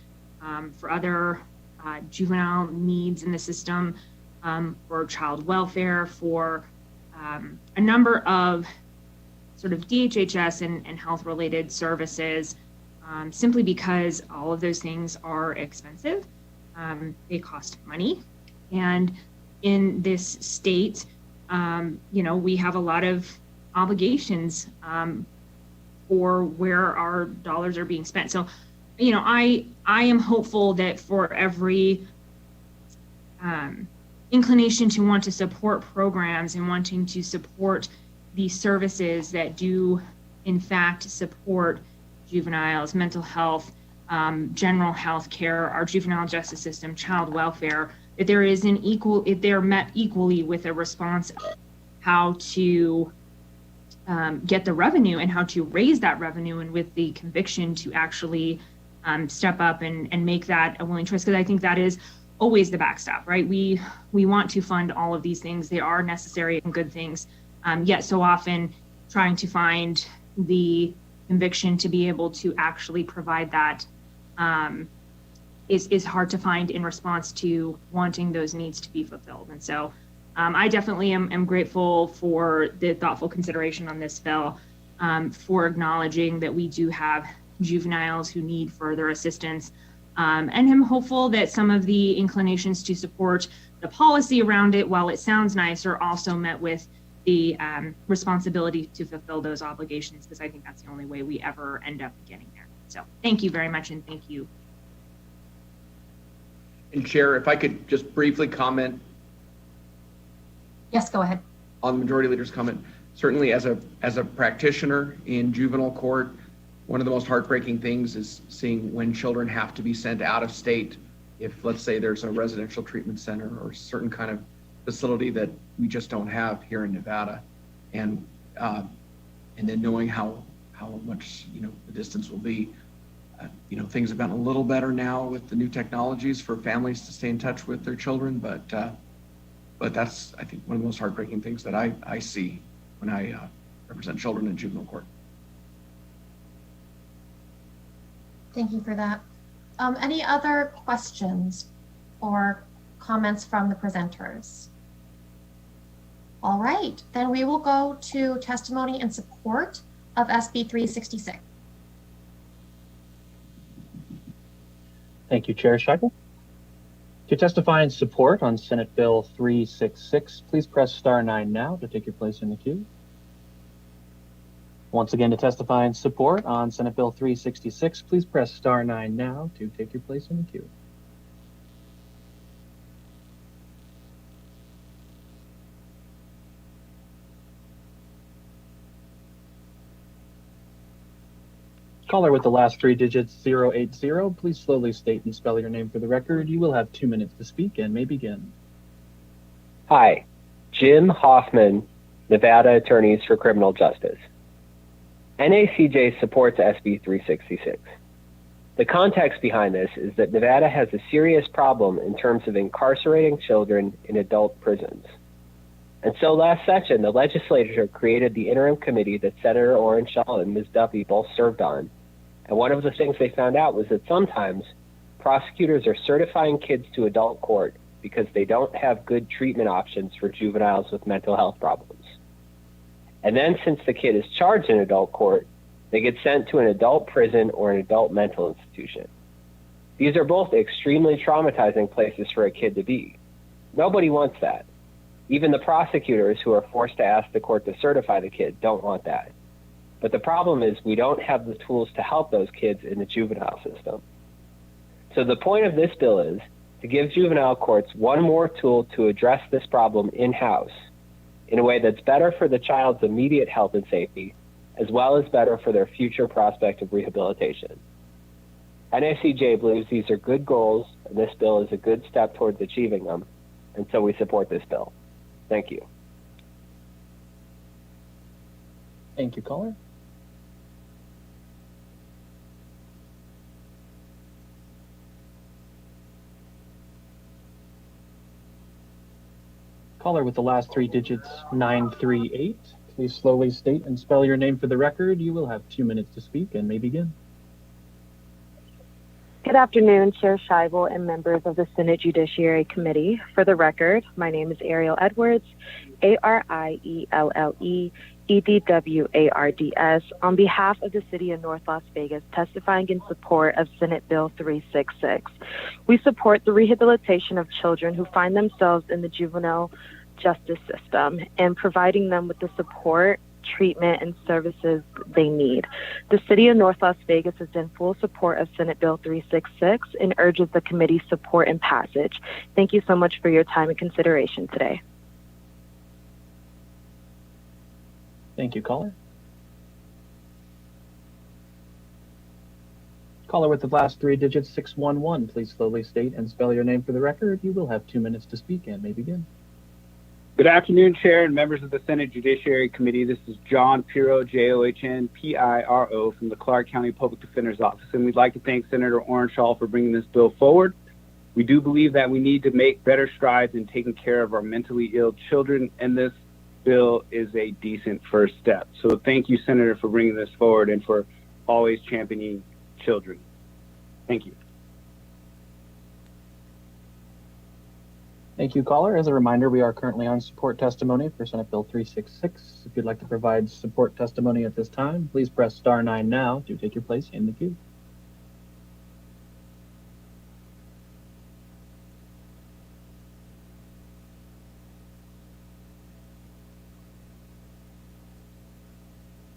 for other juvenile needs in the system, for child welfare, for a number of sort of DHHS and health related services, simply because all of those things are expensive. They cost money. And in this state, you know, we have a lot of obligations for where our dollars are being spent. So, you know, I am hopeful that for every inclination to want to support programs and wanting to support the services that do, in fact, support juveniles, mental health, general health care, our juvenile justice system, child welfare, that there is they're met equally with a response of how to get the revenue and how to raise that revenue, and with the conviction to actually step up and make that a willing choice, because I think that is always the backstop, right? We want to fund all of these things. They are necessary and good things, yet so often trying to find the conviction to be able to actually provide that is hard to find in response to wanting those needs to be fulfilled. And so I definitely am grateful for the thoughtful consideration on this bill, for acknowledging that we do have juveniles who need further assistance. And I'm hopeful that some of the inclinations to support the policy around it, while it sounds nice, are also met with the responsibility to fulfill those obligations, because I think that's the only way we ever end up getting there. So thank you very much, and thank you. And Chair, if I could just briefly comment. Yes, go ahead. On the Majority Leader's comment. Certainly as a practitioner in juvenile court, one of the most heartbreaking things is seeing when children have to be sent out of state. If, let's say, there's a residential treatment center or a certain kind of facility that we just don't have here in Nevada, and then knowing how much the distance will be. Things have gotten a little better now with the new technologies for families to stay in touch with their children, but that's, I think, one of the most heartbreaking things that I see when I represent children in juvenile court. Thank you for that. Any other questions or comments from the presenters? All right, then we will go to testimony in support of SB 366. Thank you, Chair Scheibel. To testify in support on Senate Bill 366, please press *9 now to take your place in the queue. Once again, to testify in support on Senate Bill 366, please press *9 now to take your place in the queue. Caller with the last three digits 080, please slowly state and spell your name for the record. You will have 2 minutes to speak and may begin. Hi, Jim Hoffman, Nevada Attorneys for Criminal Justice. NACJ supports SB 366. The context behind this is that Nevada has a serious problem in terms of incarcerating children in adult prisons. And so last session, the legislature created the interim committee that Senator Orenshaw and Ms. Duffy both served on. And one of the things they found out was that sometimes prosecutors are certifying kids to adult court because they don't have good treatment options for juveniles with mental health problems. And then since the kid is charged in adult court, they get sent to an adult prison or an adult mental institution. These are both extremely traumatizing places for a kid to be. Nobody wants that. Even the prosecutors who are forced to ask the court to certify the kid don't want that. But the problem is we don't have the tools to help those kids in the juvenile system. So the point of this bill is to give juvenile courts one more tool to address this problem in-house in a way that's better for the child's immediate health and safety, as well as better for their future prospect of rehabilitation. NACJ believes these are good goals, and this bill is a good step towards achieving them, and so we support this bill. Thank you. Thank you, caller. Caller with the last three digits 938. Please slowly state and spell your name for the record. You will have 2 minutes to speak and may begin. Good afternoon, Chair Scheibel and members of the Senate Judiciary Committee. For the record, my name is Ariel Edwards, ARIELLE-EDWARDS, on behalf of the City of North Las Vegas, testifying in support of Senate Bill 366. We support the rehabilitation of children who find themselves in the juvenile justice system and providing them with the support, treatment, and services they need. The City of North Las Vegas is in full support of Senate Bill 366 and urges the committee's support and passage. Thank you so much for your time and consideration today. Thank you, caller. Caller with the last three digits 611, please slowly state and spell your name for the record. You will have 2 minutes to speak and may begin. Good afternoon, Chair and members of the Senate Judiciary Committee. This is John Piro, John-Piro, from the Clark County Public Defender's Office, and we'd like to thank Senator Orenshaw for bringing this bill forward. We do believe that we need to make better strides in taking care of our mentally ill children, and this bill is a decent first step. So thank you, Senator, for bringing this forward and for always championing children. Thank you. Thank you, caller. As a reminder, we are currently on support testimony for Senate Bill 366. If you'd like to provide support testimony at this time, please press *9 now to take your place in the queue.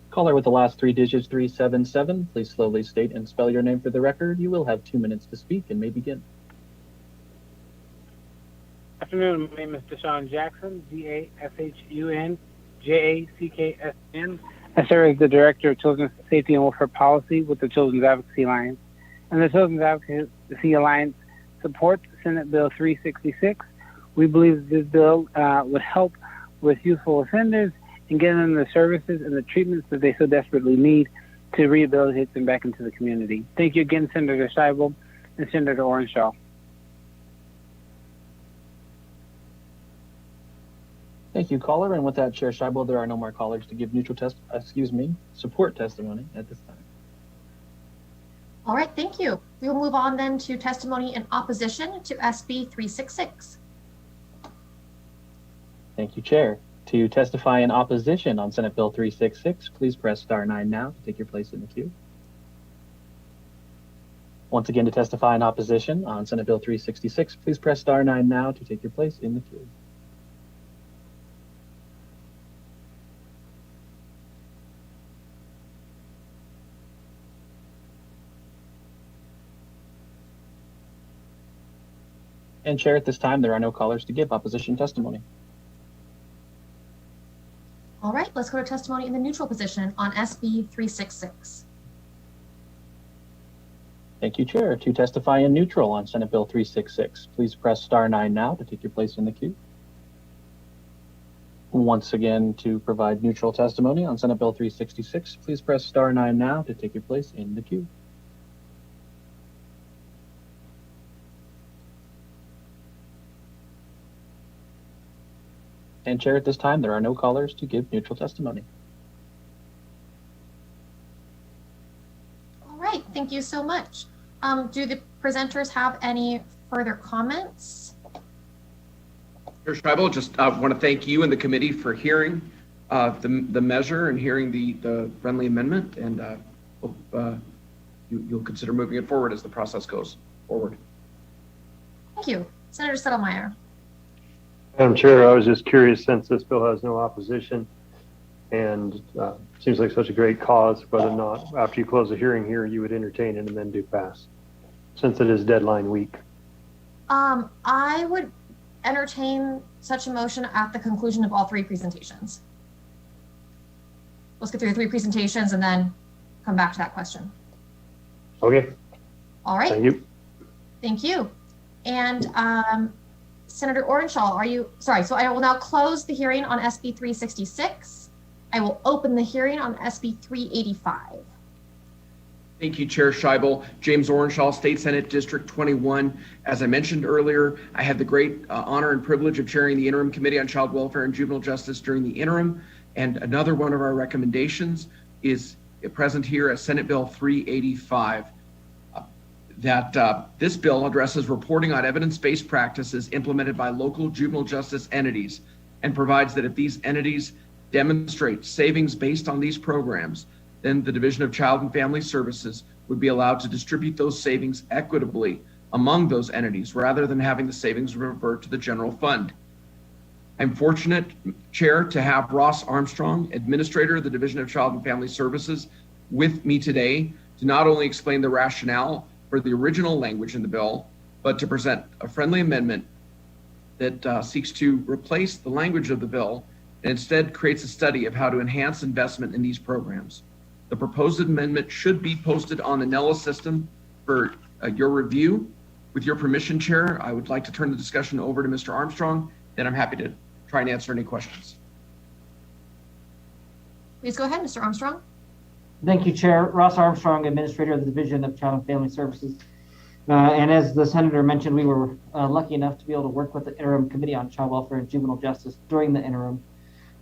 Caller with the last 3 digits, 377, please slowly state and spell your name for the record. You will have 2 minutes to speak and may begin. Afternoon. My name is Deshaun Jackson, DASHUN I serve as the Director of Children's Safety and Welfare Policy with the Children's Advocacy Alliance. And the Children's Advocacy Alliance supports Senate Bill 366. We believe this bill would help with youthful offenders and get them the services and the treatments that they so desperately need to rehabilitate them back into the community. Thank you again, Senator Scheibel and Senator Orenshaw. Thank you, caller. And with that, Chair Scheibel, there are no more callers to give support testimony at this time. All right, thank you. We will move on then to testimony in opposition to SB 366. Thank you, Chair. To testify in opposition on Senate Bill 366, please press *9 now to take your place in the queue. Once again, to testify in opposition on Senate Bill 366, please press *9 now to take your place in the queue. And Chair, at this time, there are no callers to give opposition testimony. All right, let's go to testimony in the neutral position on SB 366. Thank you, Chair. To testify in neutral on Senate Bill 366, please press *9 now to take your place in the queue. Once again, to provide neutral testimony on Senate Bill 366, please press *9 now to take your place in the queue. And Chair, at this time, there are no callers to give neutral testimony. All right, thank you so much. Do the presenters have any further comments? Chair Scheibel, just want to thank you and the committee for hearing the measure and hearing the friendly amendment, and hope you'll consider moving it forward as the process goes forward. Thank you. Senator Settlemyer. Madam Chair, I was just curious, since this bill has no opposition and seems like such a great cause, whether or not after you close the hearing here, you would entertain it and then do pass, since it is deadline week. I would entertain such a motion at the conclusion of all 3 presentations. Let's get through the 3 presentations and then come back to that question. Okay. All right. Thank you. Thank you. And Senator Orenshaw, so I will now close the hearing on SB 366. I will open the hearing on SB 385. Thank you, Chair Scheibel. James Orenshaw, State Senate District 21. As I mentioned earlier, I had the great honor and privilege of chairing the Interim Committee on Child Welfare and Juvenile Justice during the interim. And another one of our recommendations is present here as Senate Bill 385. That this bill addresses reporting on evidence-based practices implemented by local juvenile justice entities, and provides that if these entities demonstrate savings based on these programs, then the Division of Child and Family Services would be allowed to distribute those savings equitably among those entities rather than having the savings revert to the general fund. I'm fortunate, Chair, to have Ross Armstrong, Administrator of the Division of Child and Family Services, with me today to not only explain the rationale for the original language in the bill, but to present a friendly amendment that seeks to replace the language of the bill and instead creates a study of how to enhance investment in these programs. The proposed amendment should be posted on the NELA system for your review. With your permission, Chair, I would like to turn the discussion over to Mr. Armstrong, then I'm happy to try and answer any questions. Please go ahead, Mr. Armstrong. Thank you, Chair. Ross Armstrong, Administrator of the Division of Child and Family Services. And as the Senator mentioned, we were lucky enough to be able to work with the Interim Committee on Child Welfare and Juvenile Justice during the interim.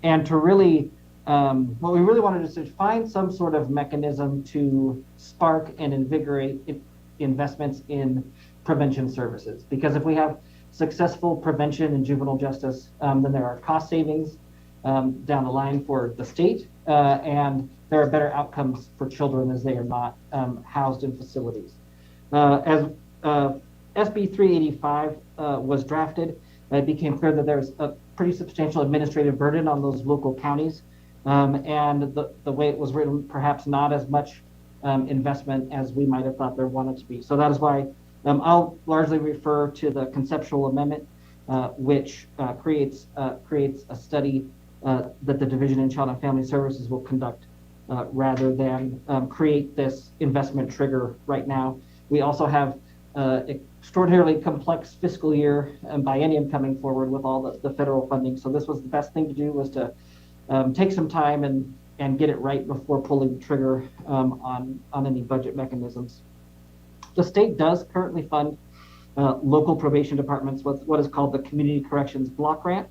And to really, what we really wanted is to find some sort of mechanism to spark and invigorate investments in prevention services. Because if we have successful prevention in juvenile justice, then there are cost savings down the line for the state, and there are better outcomes for children as they are not housed in facilities. As SB 385 was drafted, it became clear that there's a pretty substantial administrative burden on those local counties, and the way it was written, perhaps not as much investment as we might have thought there wanted to be. So that is why I'll largely refer to the conceptual amendment, which creates a study that the Division in Child and Family Services will conduct rather than create this investment trigger right now. We also have extraordinarily complex fiscal year and biennium coming forward with all the federal funding. So this was the best thing to do, was to take some time and get it right before pulling the trigger on any budget mechanisms. The state does currently fund local probation departments with what is called the Community Corrections Block Grant.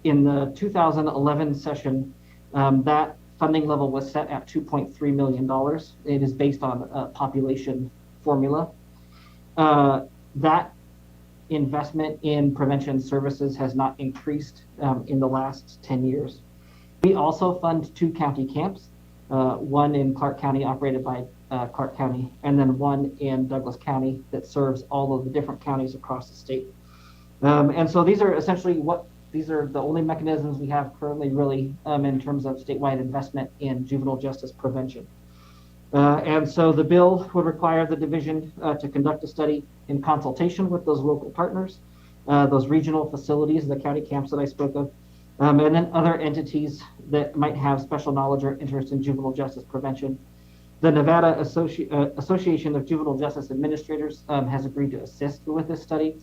In the 2011 session, that funding level was set at $2.3 million. It is based on a population formula. That investment in prevention services has not increased in the last 10 years. We also fund 2 county camps, one in Clark County operated by Clark County, and then one in Douglas County that serves all of the different counties across the state. And so these are essentially these are the only mechanisms we have currently really in terms of statewide investment in juvenile justice prevention. And so the bill would require the division to conduct a study in consultation with those local partners, those regional facilities, the county camps that I spoke of, and then other entities that might have special knowledge or interest in juvenile justice prevention. The Nevada Association of Juvenile Justice Administrators has agreed to assist with this study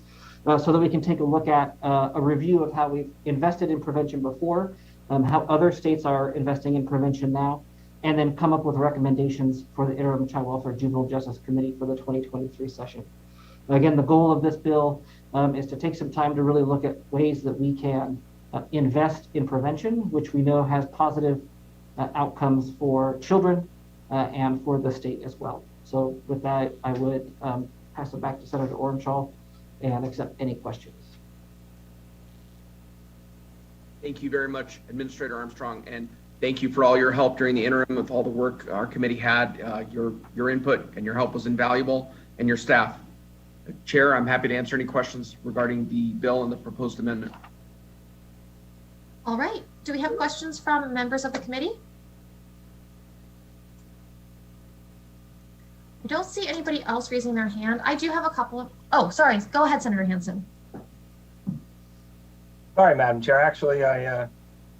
so that we can take a look at a review of how we've invested in prevention before, how other states are investing in prevention now, and then come up with recommendations for the Interim Child Welfare Juvenile Justice Committee for the 2023 session. Again, the goal of this bill is to take some time to really look at ways that we can invest in prevention, which we know has positive outcomes for children and for the state as well. So with that, I would pass it back to Senator Orenshaw and accept any questions. Thank you very much, Administrator Armstrong, and thank you for all your help during the interim with all the work our committee had. Your input and your help was invaluable, and your staff. Chair, I'm happy to answer any questions regarding the bill and the proposed amendment. All right. Do we have questions from members of the committee? I don't see anybody else raising their hand. I do have a couple of, oh, sorry. Go ahead, Senator Hansen. Sorry, Madam Chair. Actually,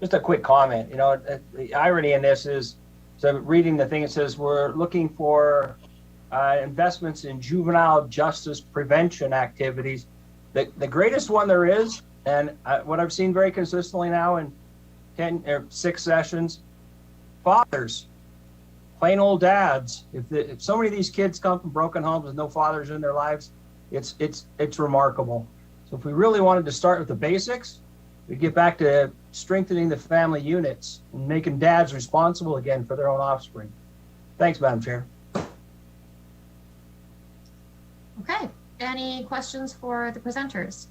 just a quick comment. You know, the irony in this is, so reading the thing, it says we're looking for investments in juvenile justice prevention activities. The greatest one there is, and what I've seen very consistently now in 10 or 6 sessions, fathers, plain old dads. If so many of these kids come from broken homes with no fathers in their lives, it's remarkable. So if we really wanted to start with the basics, we get back to strengthening the family units and making dads responsible again for their own offspring. Thanks, Madam Chair. Okay. Any questions for the presenters?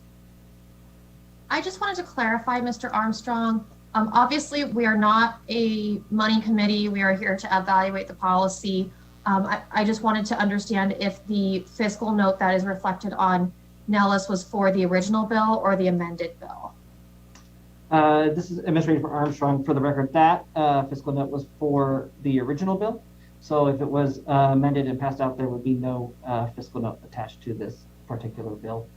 I just wanted to clarify, Mr. Armstrong. Obviously, we are not a money committee. We are here to evaluate the policy. I just wanted to understand if the fiscal note that is reflected on Nellis was for the original bill or the amended bill. This is Administrator Armstrong. For the record, that fiscal note was for the original bill. So if it was amended and passed out, there would be no fiscal note attached to this particular bill.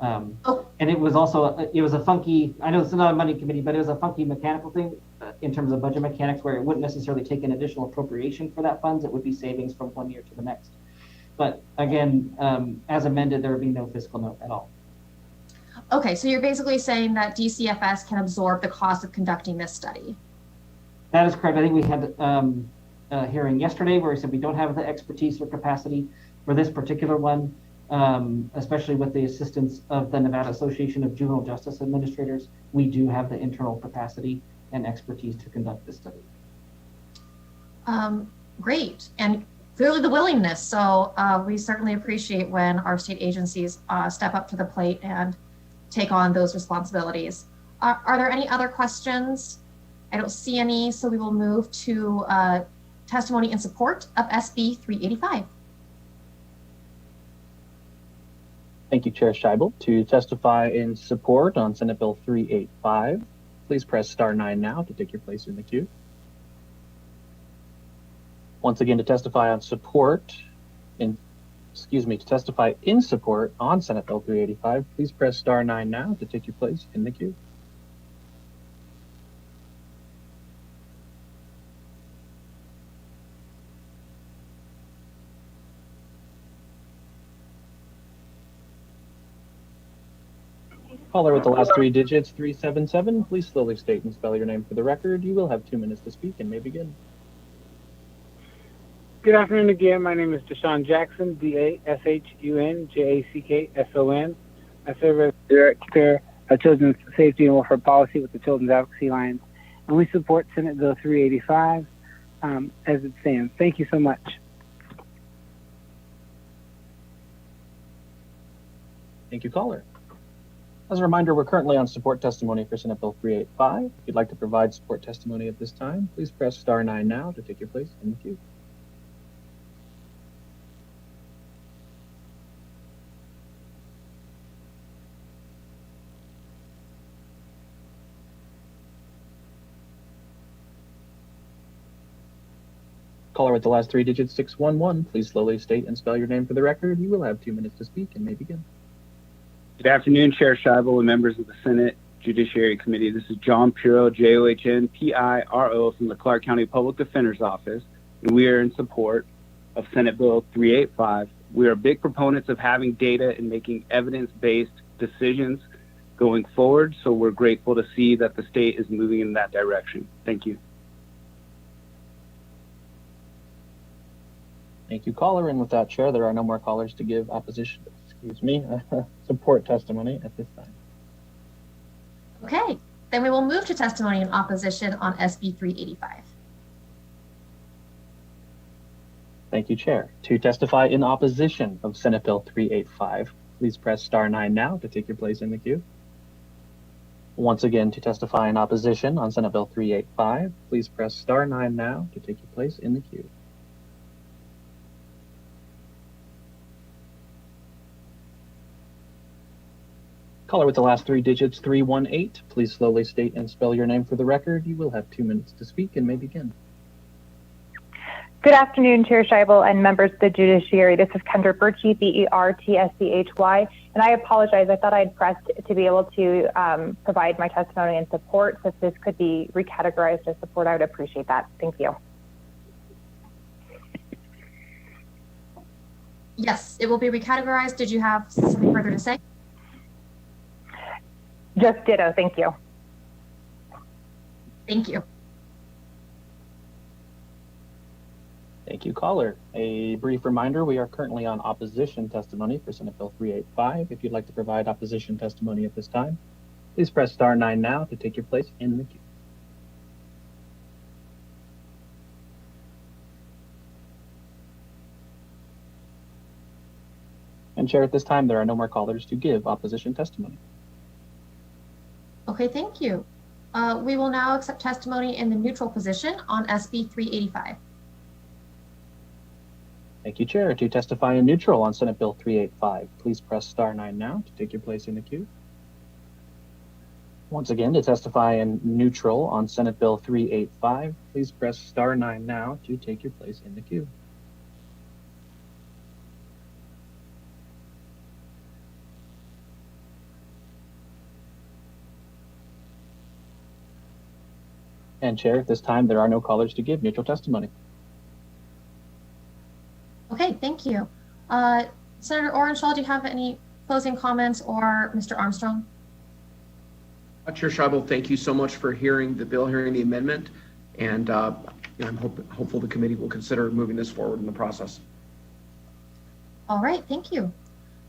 And it was also, it was a funky, I know it's not a money committee, but it was a funky mechanical thing in terms of budget mechanics where it wouldn't necessarily take an additional appropriation for that funds. It would be savings from one year to the next. But again, as amended, there would be no fiscal note at all. Okay, so you're basically saying that DCFS can absorb the cost of conducting this study. That is correct. I think we had a hearing yesterday where we said we don't have the expertise or capacity for this particular one. Especially with the assistance of the Nevada Association of Juvenile Justice Administrators, we do have the internal capacity and expertise to conduct this study. Great, and clearly the willingness. So we certainly appreciate when our state agencies step up to the plate and take on those responsibilities. Are there any other questions? I don't see any, so we will move to testimony in support of SB 385. Thank you, Chair Scheibel. To testify in support on Senate Bill 385, please press star 9 now to take your place in the queue. Once again, to testify on support, to testify in support on Senate Bill 385, please press star 9 now to take your place in the queue. Caller with the last 3 digits, 377, please slowly state and spell your name for the record. You will have 2 minutes to speak and may begin. Good afternoon again. My name is Deshaun Jackson, DASHUN, I serve as Director of Children's Safety and Welfare Policy with the Children's Advocacy Alliance, and we support Senate Bill 385 as it stands. Thank you so much. Thank you, caller. As a reminder, we're currently on support testimony for Senate Bill 385. If you'd like to provide support testimony at this time, please press star 9 now to take your place in the queue. Caller with the last 3 digits, 611, please slowly state and spell your name for the record. You will have 2 minutes to speak and may begin. Good afternoon, Chair Scheibel and members of the Senate Judiciary Committee. This is John Piro, JOHN, from the Clark County Public Defender's Office, and we are in support of Senate Bill 385. We are big proponents of having data and making evidence-based decisions going forward, so we're grateful to see that the state is moving in that direction. Thank you. Thank you, caller. And with that, Chair, there are no more callers to give support testimony at this time. Okay, then we will move to testimony in opposition on SB 385. Thank you, Chair. To testify in opposition of Senate Bill 385, please press star 9 now to take your place in the queue. Once again, to testify in opposition on Senate Bill 385, please press star 9 now to take your place in the queue. Caller with the last 3 digits, 318, please slowly state and spell your name for the record. You will have 2 minutes to speak and may begin. Good afternoon, Chair Scheibel and members of the Judiciary. This is Kendra Birchie, BERTSCHY, and I apologize. I thought I had pressed to be able to provide my testimony in support. So if this could be recategorized as support, I would appreciate that. Thank you. Yes, it will be recategorized. Did you have something further to say? Just ditto, thank you. Thank you. Thank you, caller. A brief reminder, we are currently on opposition testimony for Senate Bill 385. If you'd like to provide opposition testimony at this time, please press star 9 now to take your place in the queue. And Chair, at this time, there are no more callers to give opposition testimony. Okay, thank you. We will now accept testimony in the neutral position on SB 385. Thank you, Chair. To testify in neutral on Senate Bill 385, please press star 9 now to take your place in the queue. Once again, to testify in neutral on Senate Bill 385, please press star 9 now to take your place in the queue. And Chair, at this time, there are no callers to give neutral testimony. Okay, thank you. Senator Orenshaw, do you have any closing comments, or Mr. Armstrong? Chair Scheibel, thank you so much for hearing the bill, hearing the amendment, and I'm hopeful the committee will consider moving this forward in the process. All right, thank you.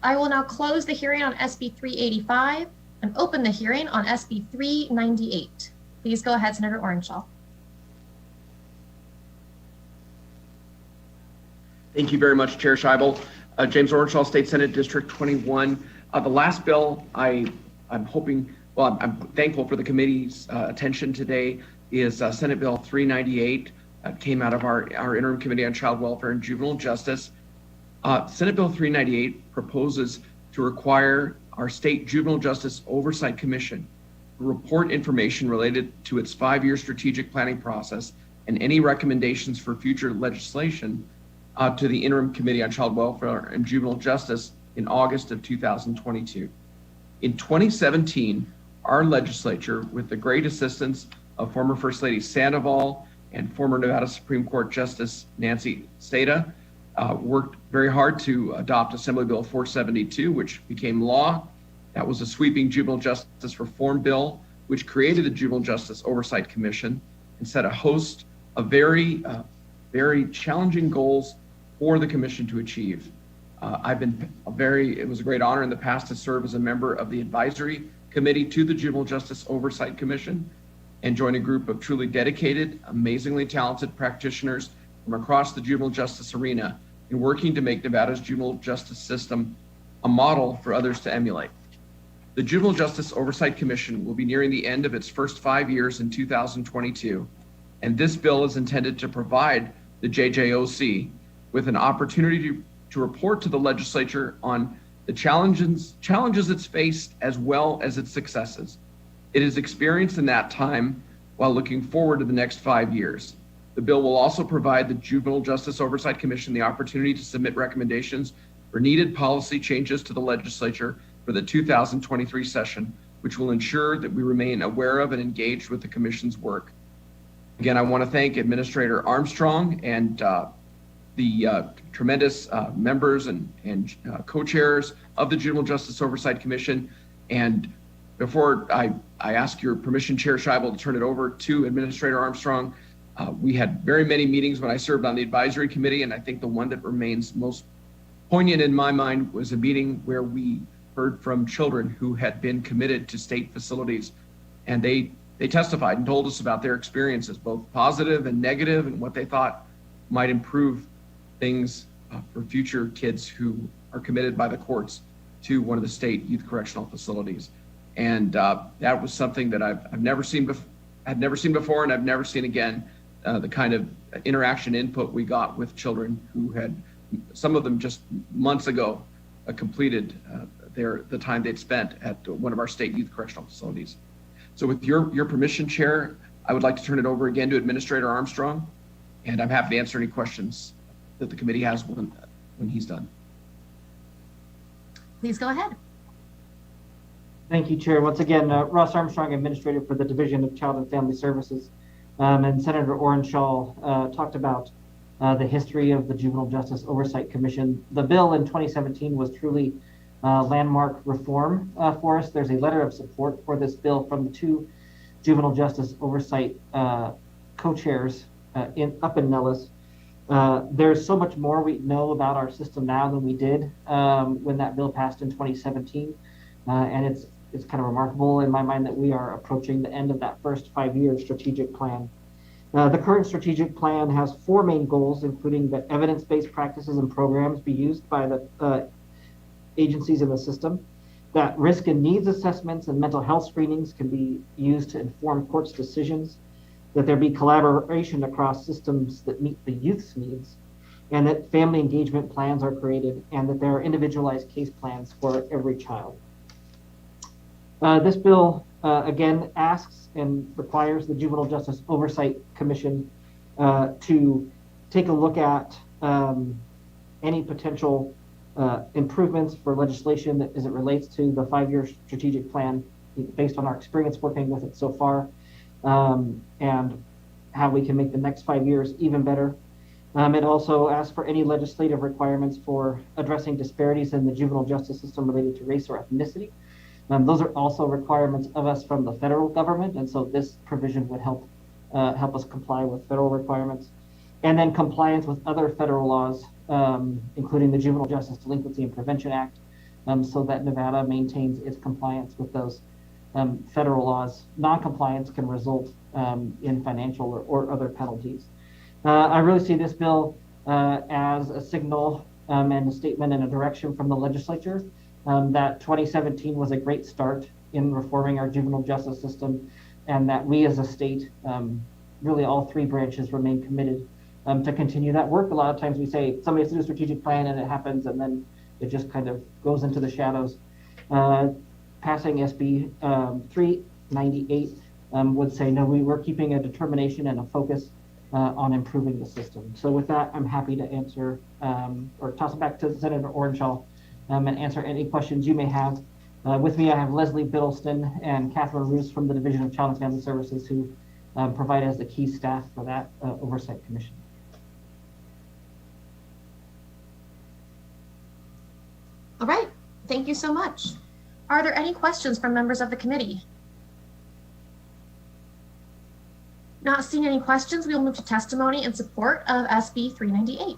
I will now close the hearing on SB 385 and open the hearing on SB 398. Please go ahead, Senator Orenshaw. Thank you very much, Chair Scheibel. James Orenshaw, State Senate District 21. The last bill I I'm thankful for the committee's attention today is Senate Bill 398. Came out of our interim committee on child welfare and juvenile justice. Senate Bill 398 proposes to require our state juvenile justice oversight commission to report information related to its 5-year strategic planning process and any recommendations for future legislation to the interim committee on child welfare and juvenile justice in August of 2022. In 2017, our legislature, with the great assistance of former First Lady Sandoval and former Nevada Supreme Court Justice Nancy Stata, worked very hard to adopt Assembly Bill 472, which became law. That was a sweeping juvenile justice reform bill, which created the Juvenile Justice Oversight Commission and set a host of very challenging goals for the commission to achieve. It was a great honor in the past to serve as a member of the advisory committee to the Juvenile Justice Oversight Commission and join a group of truly dedicated, amazingly talented practitioners from across the juvenile justice arena in working to make Nevada's juvenile justice system a model for others to emulate. The Juvenile Justice Oversight Commission will be nearing the end of its first 5 years in 2022, and this bill is intended to provide the JJOC with an opportunity to report to the legislature on the challenges it's faced as well as its successes. It is experienced in that time while looking forward to the next 5 years. The bill will also provide the Juvenile Justice Oversight Commission the opportunity to submit recommendations for needed policy changes to the legislature for the 2023 session, which will ensure that we remain aware of and engaged with the commission's work. Again, I want to thank Administrator Armstrong and the tremendous members and co-chairs of the Juvenile Justice Oversight Commission. And before I ask your permission, Chair Scheibel, to turn it over to Administrator Armstrong, we had very many meetings when I served on the advisory committee, and I think the one that remains most poignant in my mind was a meeting where we heard from children who had been committed to state facilities, and they testified and told us about their experiences, both positive and negative, and what they thought might improve things for future kids who are committed by the courts to one of the state youth correctional facilities. And that was something that I've never seen before, and I've never seen again. The kind of interaction input we got with children who had, some of them just months ago, completed the time they'd spent at one of our state youth correctional facilities. So with your permission, Chair, I would like to turn it over again to Administrator Armstrong, and I'm happy to answer any questions that the committee has when he's done. Please go ahead. Thank you, Chair. Once again, Ross Armstrong, Administrator for the Division of Child and Family Services. And Senator Orenshaw talked about the history of the Juvenile Justice Oversight Commission. The bill in 2017 was truly landmark reform for us. There's a letter of support for this bill from the two Juvenile Justice Oversight co-chairs up in Nellis. There's so much more we know about our system now than we did when that bill passed in 2017. And it's kind of remarkable in my mind that we are approaching the end of that first 5-year strategic plan. The current strategic plan has 4 main goals, including that evidence-based practices and programs be used by the agencies in the system, that risk and needs assessments and mental health screenings can be used to inform courts' decisions, that there be collaboration across systems that meet the youth's needs, and that family engagement plans are created, and that there are individualized case plans for every child. This bill, again, asks and requires the Juvenile Justice Oversight Commission to take a look at any potential improvements for legislation as it relates to the 5-year strategic plan based on our experience working with it so far, and how we can make the next 5 years even better. It also asks for any legislative requirements for addressing disparities in the juvenile justice system related to race or ethnicity. Those are also requirements of us from the federal government, and so this provision would help us comply with federal requirements. And then compliance with other federal laws, including the Juvenile Justice Delinquency and Prevention Act, so that Nevada maintains its compliance with those federal laws. Non-compliance can result in financial or other penalties. I really see this bill as a signal and a statement and a direction from the legislature that 2017 was a great start in reforming our juvenile justice system, and that we as a state, really all three branches, remain committed to continue that work. A lot of times we say somebody has to do a strategic plan and it happens, and then it just kind of goes into the shadows. Passing SB 398 would say, no, we're keeping a determination and a focus on improving the system. So with that, I'm happy to answer or toss it back to Senator Orenshaw and answer any questions you may have. With me, I have Leslie Biddleston and Catherine Roos from the Division of Child and Family Services, who provide as the key staff for that Oversight Commission. All right, thank you so much. Are there any questions from members of the committee? Not seeing any questions, we will move to testimony in support of SB 398.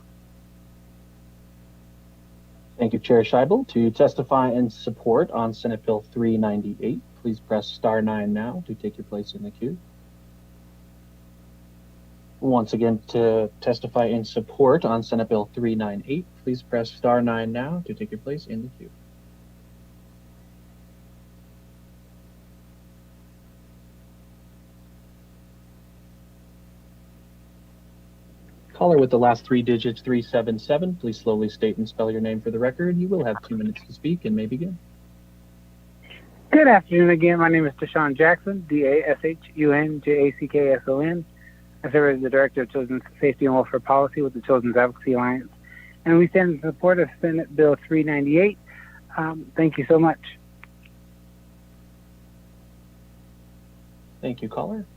Thank you, Chair Scheibel. To testify in support on Senate Bill 398, please press *9 now to take your place in the queue. Once again, to testify in support on Senate Bill 398, please press *9 now to take your place in the queue. Caller with the last three digits, 377, please slowly state and spell your name for the record. You will have 2 minutes to speak and may begin. Good afternoon again. My name is Deshaun Jackson, DASHUN-JACKSON. I serve as the Director of Children's Safety and Welfare Policy with the Children's Advocacy Alliance. And we stand in support of Senate Bill 398. Thank you so much. Thank you, caller.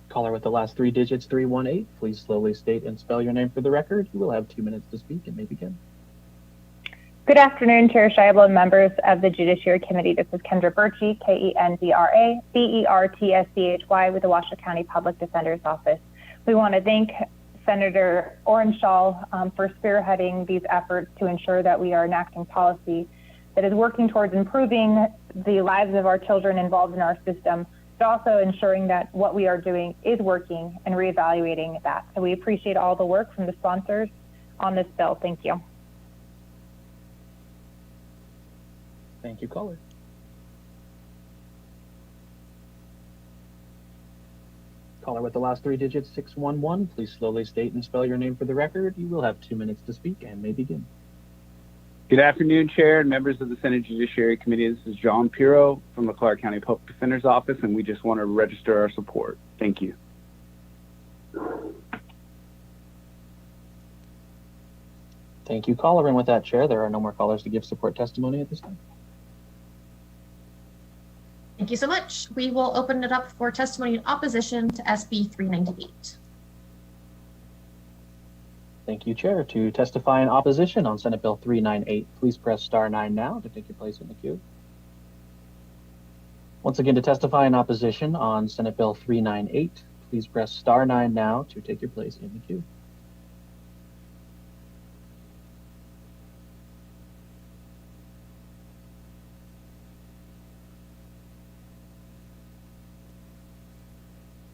Caller with the last three digits, 318, please slowly state and spell your name for the record. You will have 2 minutes to speak and may begin. Good afternoon, Chair Scheibel and members of the Judiciary Committee. This is Kendra Bertschy, KENDRA-BERTSCHY with the Washoe County Public Defender's Office. We want to thank Senator Orenshaw for spearheading these efforts to ensure that we are enacting policy that is working towards improving the lives of our children involved in our system, but also ensuring that what we are doing is working and reevaluating that. So we appreciate all the work from the sponsors on this bill. Thank you. Thank you, caller. Caller with the last three digits, 611, please slowly state and spell your name for the record. You will have 2 minutes to speak and may begin. Good afternoon, Chair and members of the Senate Judiciary Committee. This is John Pirro from the Clark County Public Defender's Office, and we just want to register our support. Thank you. Thank you, caller. And with that, Chair, there are no more callers to give support testimony at this time. Thank you so much. We will open it up for testimony in opposition to SB 398. Thank you, Chair. To testify in opposition on Senate Bill 398, please press *9 now to take your place in the queue. Once again, to testify in opposition on Senate Bill 398, please press *9 now to take your place in the queue.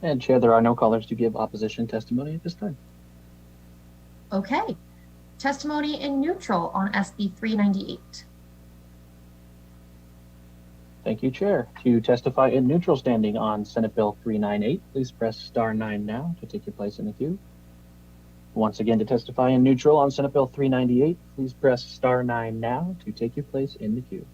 And Chair, there are no callers to give opposition testimony at this time. Okay. Testimony in neutral on SB 398. Thank you, Chair. To testify in neutral standing on Senate Bill 398, please press *9 now to take your place in the queue. Once again, to testify in neutral on Senate Bill 398, please press *9 now to take your place in the queue.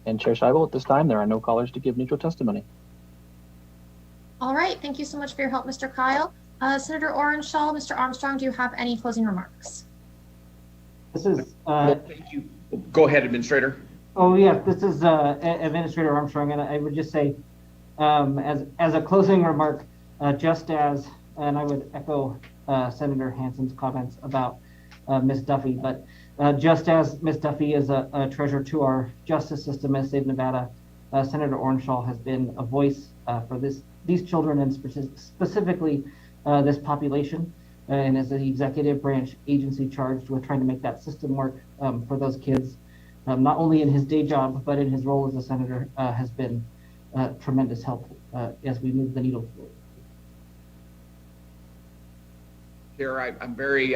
And Chair Scheibel, at this time, there are no callers to give neutral testimony. All right. Thank you so much for your help, Mr. Kyle. Senator Orenshaw, Mr. Armstrong, do you have any closing remarks? This is thank you. Go ahead, Administrator. Oh yeah, this is Administrator Armstrong, and I would just say, as a closing remark, just as, and I would echo Senator Hansen's comments about Ms. Duffy, but just as Ms. Duffy is a treasure to our justice system in the state of Nevada, Senator Orenshaw has been a voice for these children and specifically this population. and as the executive branch agency charged with trying to make that system work for those kids, not only in his day job, but in his role as a senator, has been tremendous help as we move the needle forward. Chair, I'm very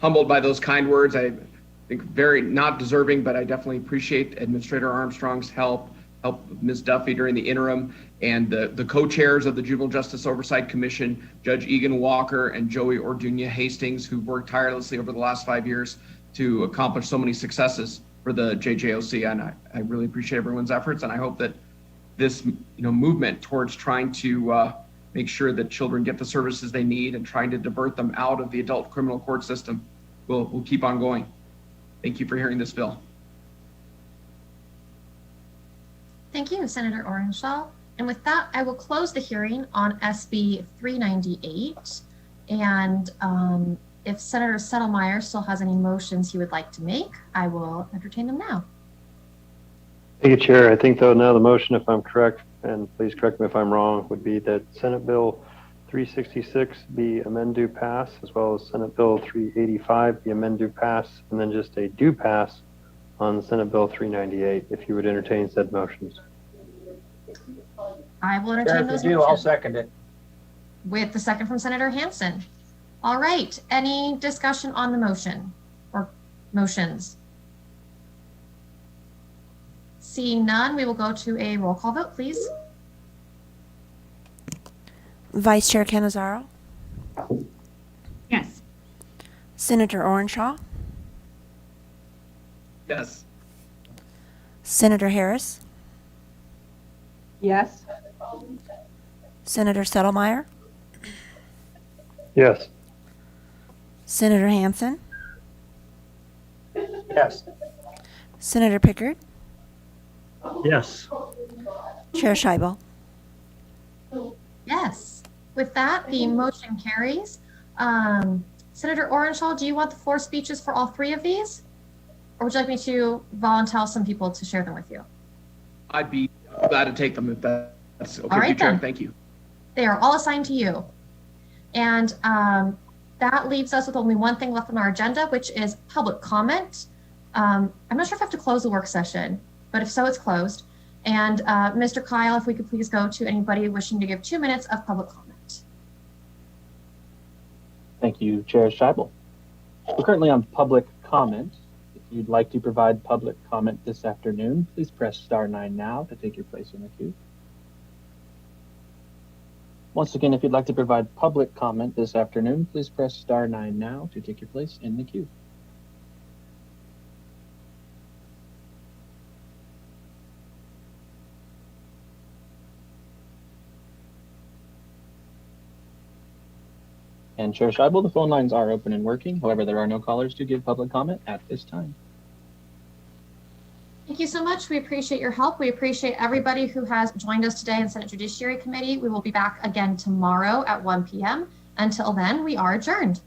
humbled by those kind words. I think very not deserving, but I definitely appreciate Administrator Armstrong's help Ms. Duffy during the interim, and the co-chairs of the Juvenile Justice Oversight Commission, Judge Egan Walker and Joey Orduña Hastings, who worked tirelessly over the last 5 years to accomplish so many successes for the JJOC. And I really appreciate everyone's efforts, and I hope that this movement towards trying to make sure that children get the services they need and trying to divert them out of the adult criminal court system will keep on going. Thank you for hearing this bill. Thank you, Senator Orenshaw. And with that, I will close the hearing on SB 398. And if Senator Settlemeyer still has any motions he would like to make, I will entertain them now. Thank you, Chair. I think, though, now the motion, if I'm correct, and please correct me if I'm wrong, would be that Senate Bill 366 be amend do pass, as well as Senate Bill 385 be amend do pass, and then just a do pass on Senate Bill 398, if you would entertain said motions. I will entertain those motions. I'll second it. With the second from Senator Hansen. All right, any discussion on the motion or motions? Seeing none, we will go to a roll call vote, please. Vice Chair Cannizzaro? Yes. Senator Orenshaw? Yes. Senator Harris? Yes. Senator Settlemeyer? Yes. Senator Hansen? Yes. Senator Pickard? Yes. Chair Scheibel? Yes. With that, the motion carries. Senator Orenshaw, do you want the 4 speeches for all 3 of these? Or would you like me to volunteer some people to share them with you? I'd be glad to take them if that's okay. All right, with you, Chair. then. Thank you. They are all assigned to you. And that leaves us with only one thing left on our agenda, which is public comment. I'm not sure if I have to close the work session, but if so, it's closed. And Mr. Kyle, if we could please go to anybody wishing to give 2 minutes of public comment. Thank you, Chair Scheibel. We're currently on public comment. If you'd like to provide public comment this afternoon, please press *9 now to take your place in the queue. Once again, if you'd like to provide public comment this afternoon, please press *9 now to take your place in the queue. And Chair Scheibel, the phone lines are open and working. However, there are no callers to give public comment at this time. Thank you so much. We appreciate your help. We appreciate everybody who has joined us today in Senate Judiciary Committee. We will be back again tomorrow at 1 p.m. Until then, we are adjourned.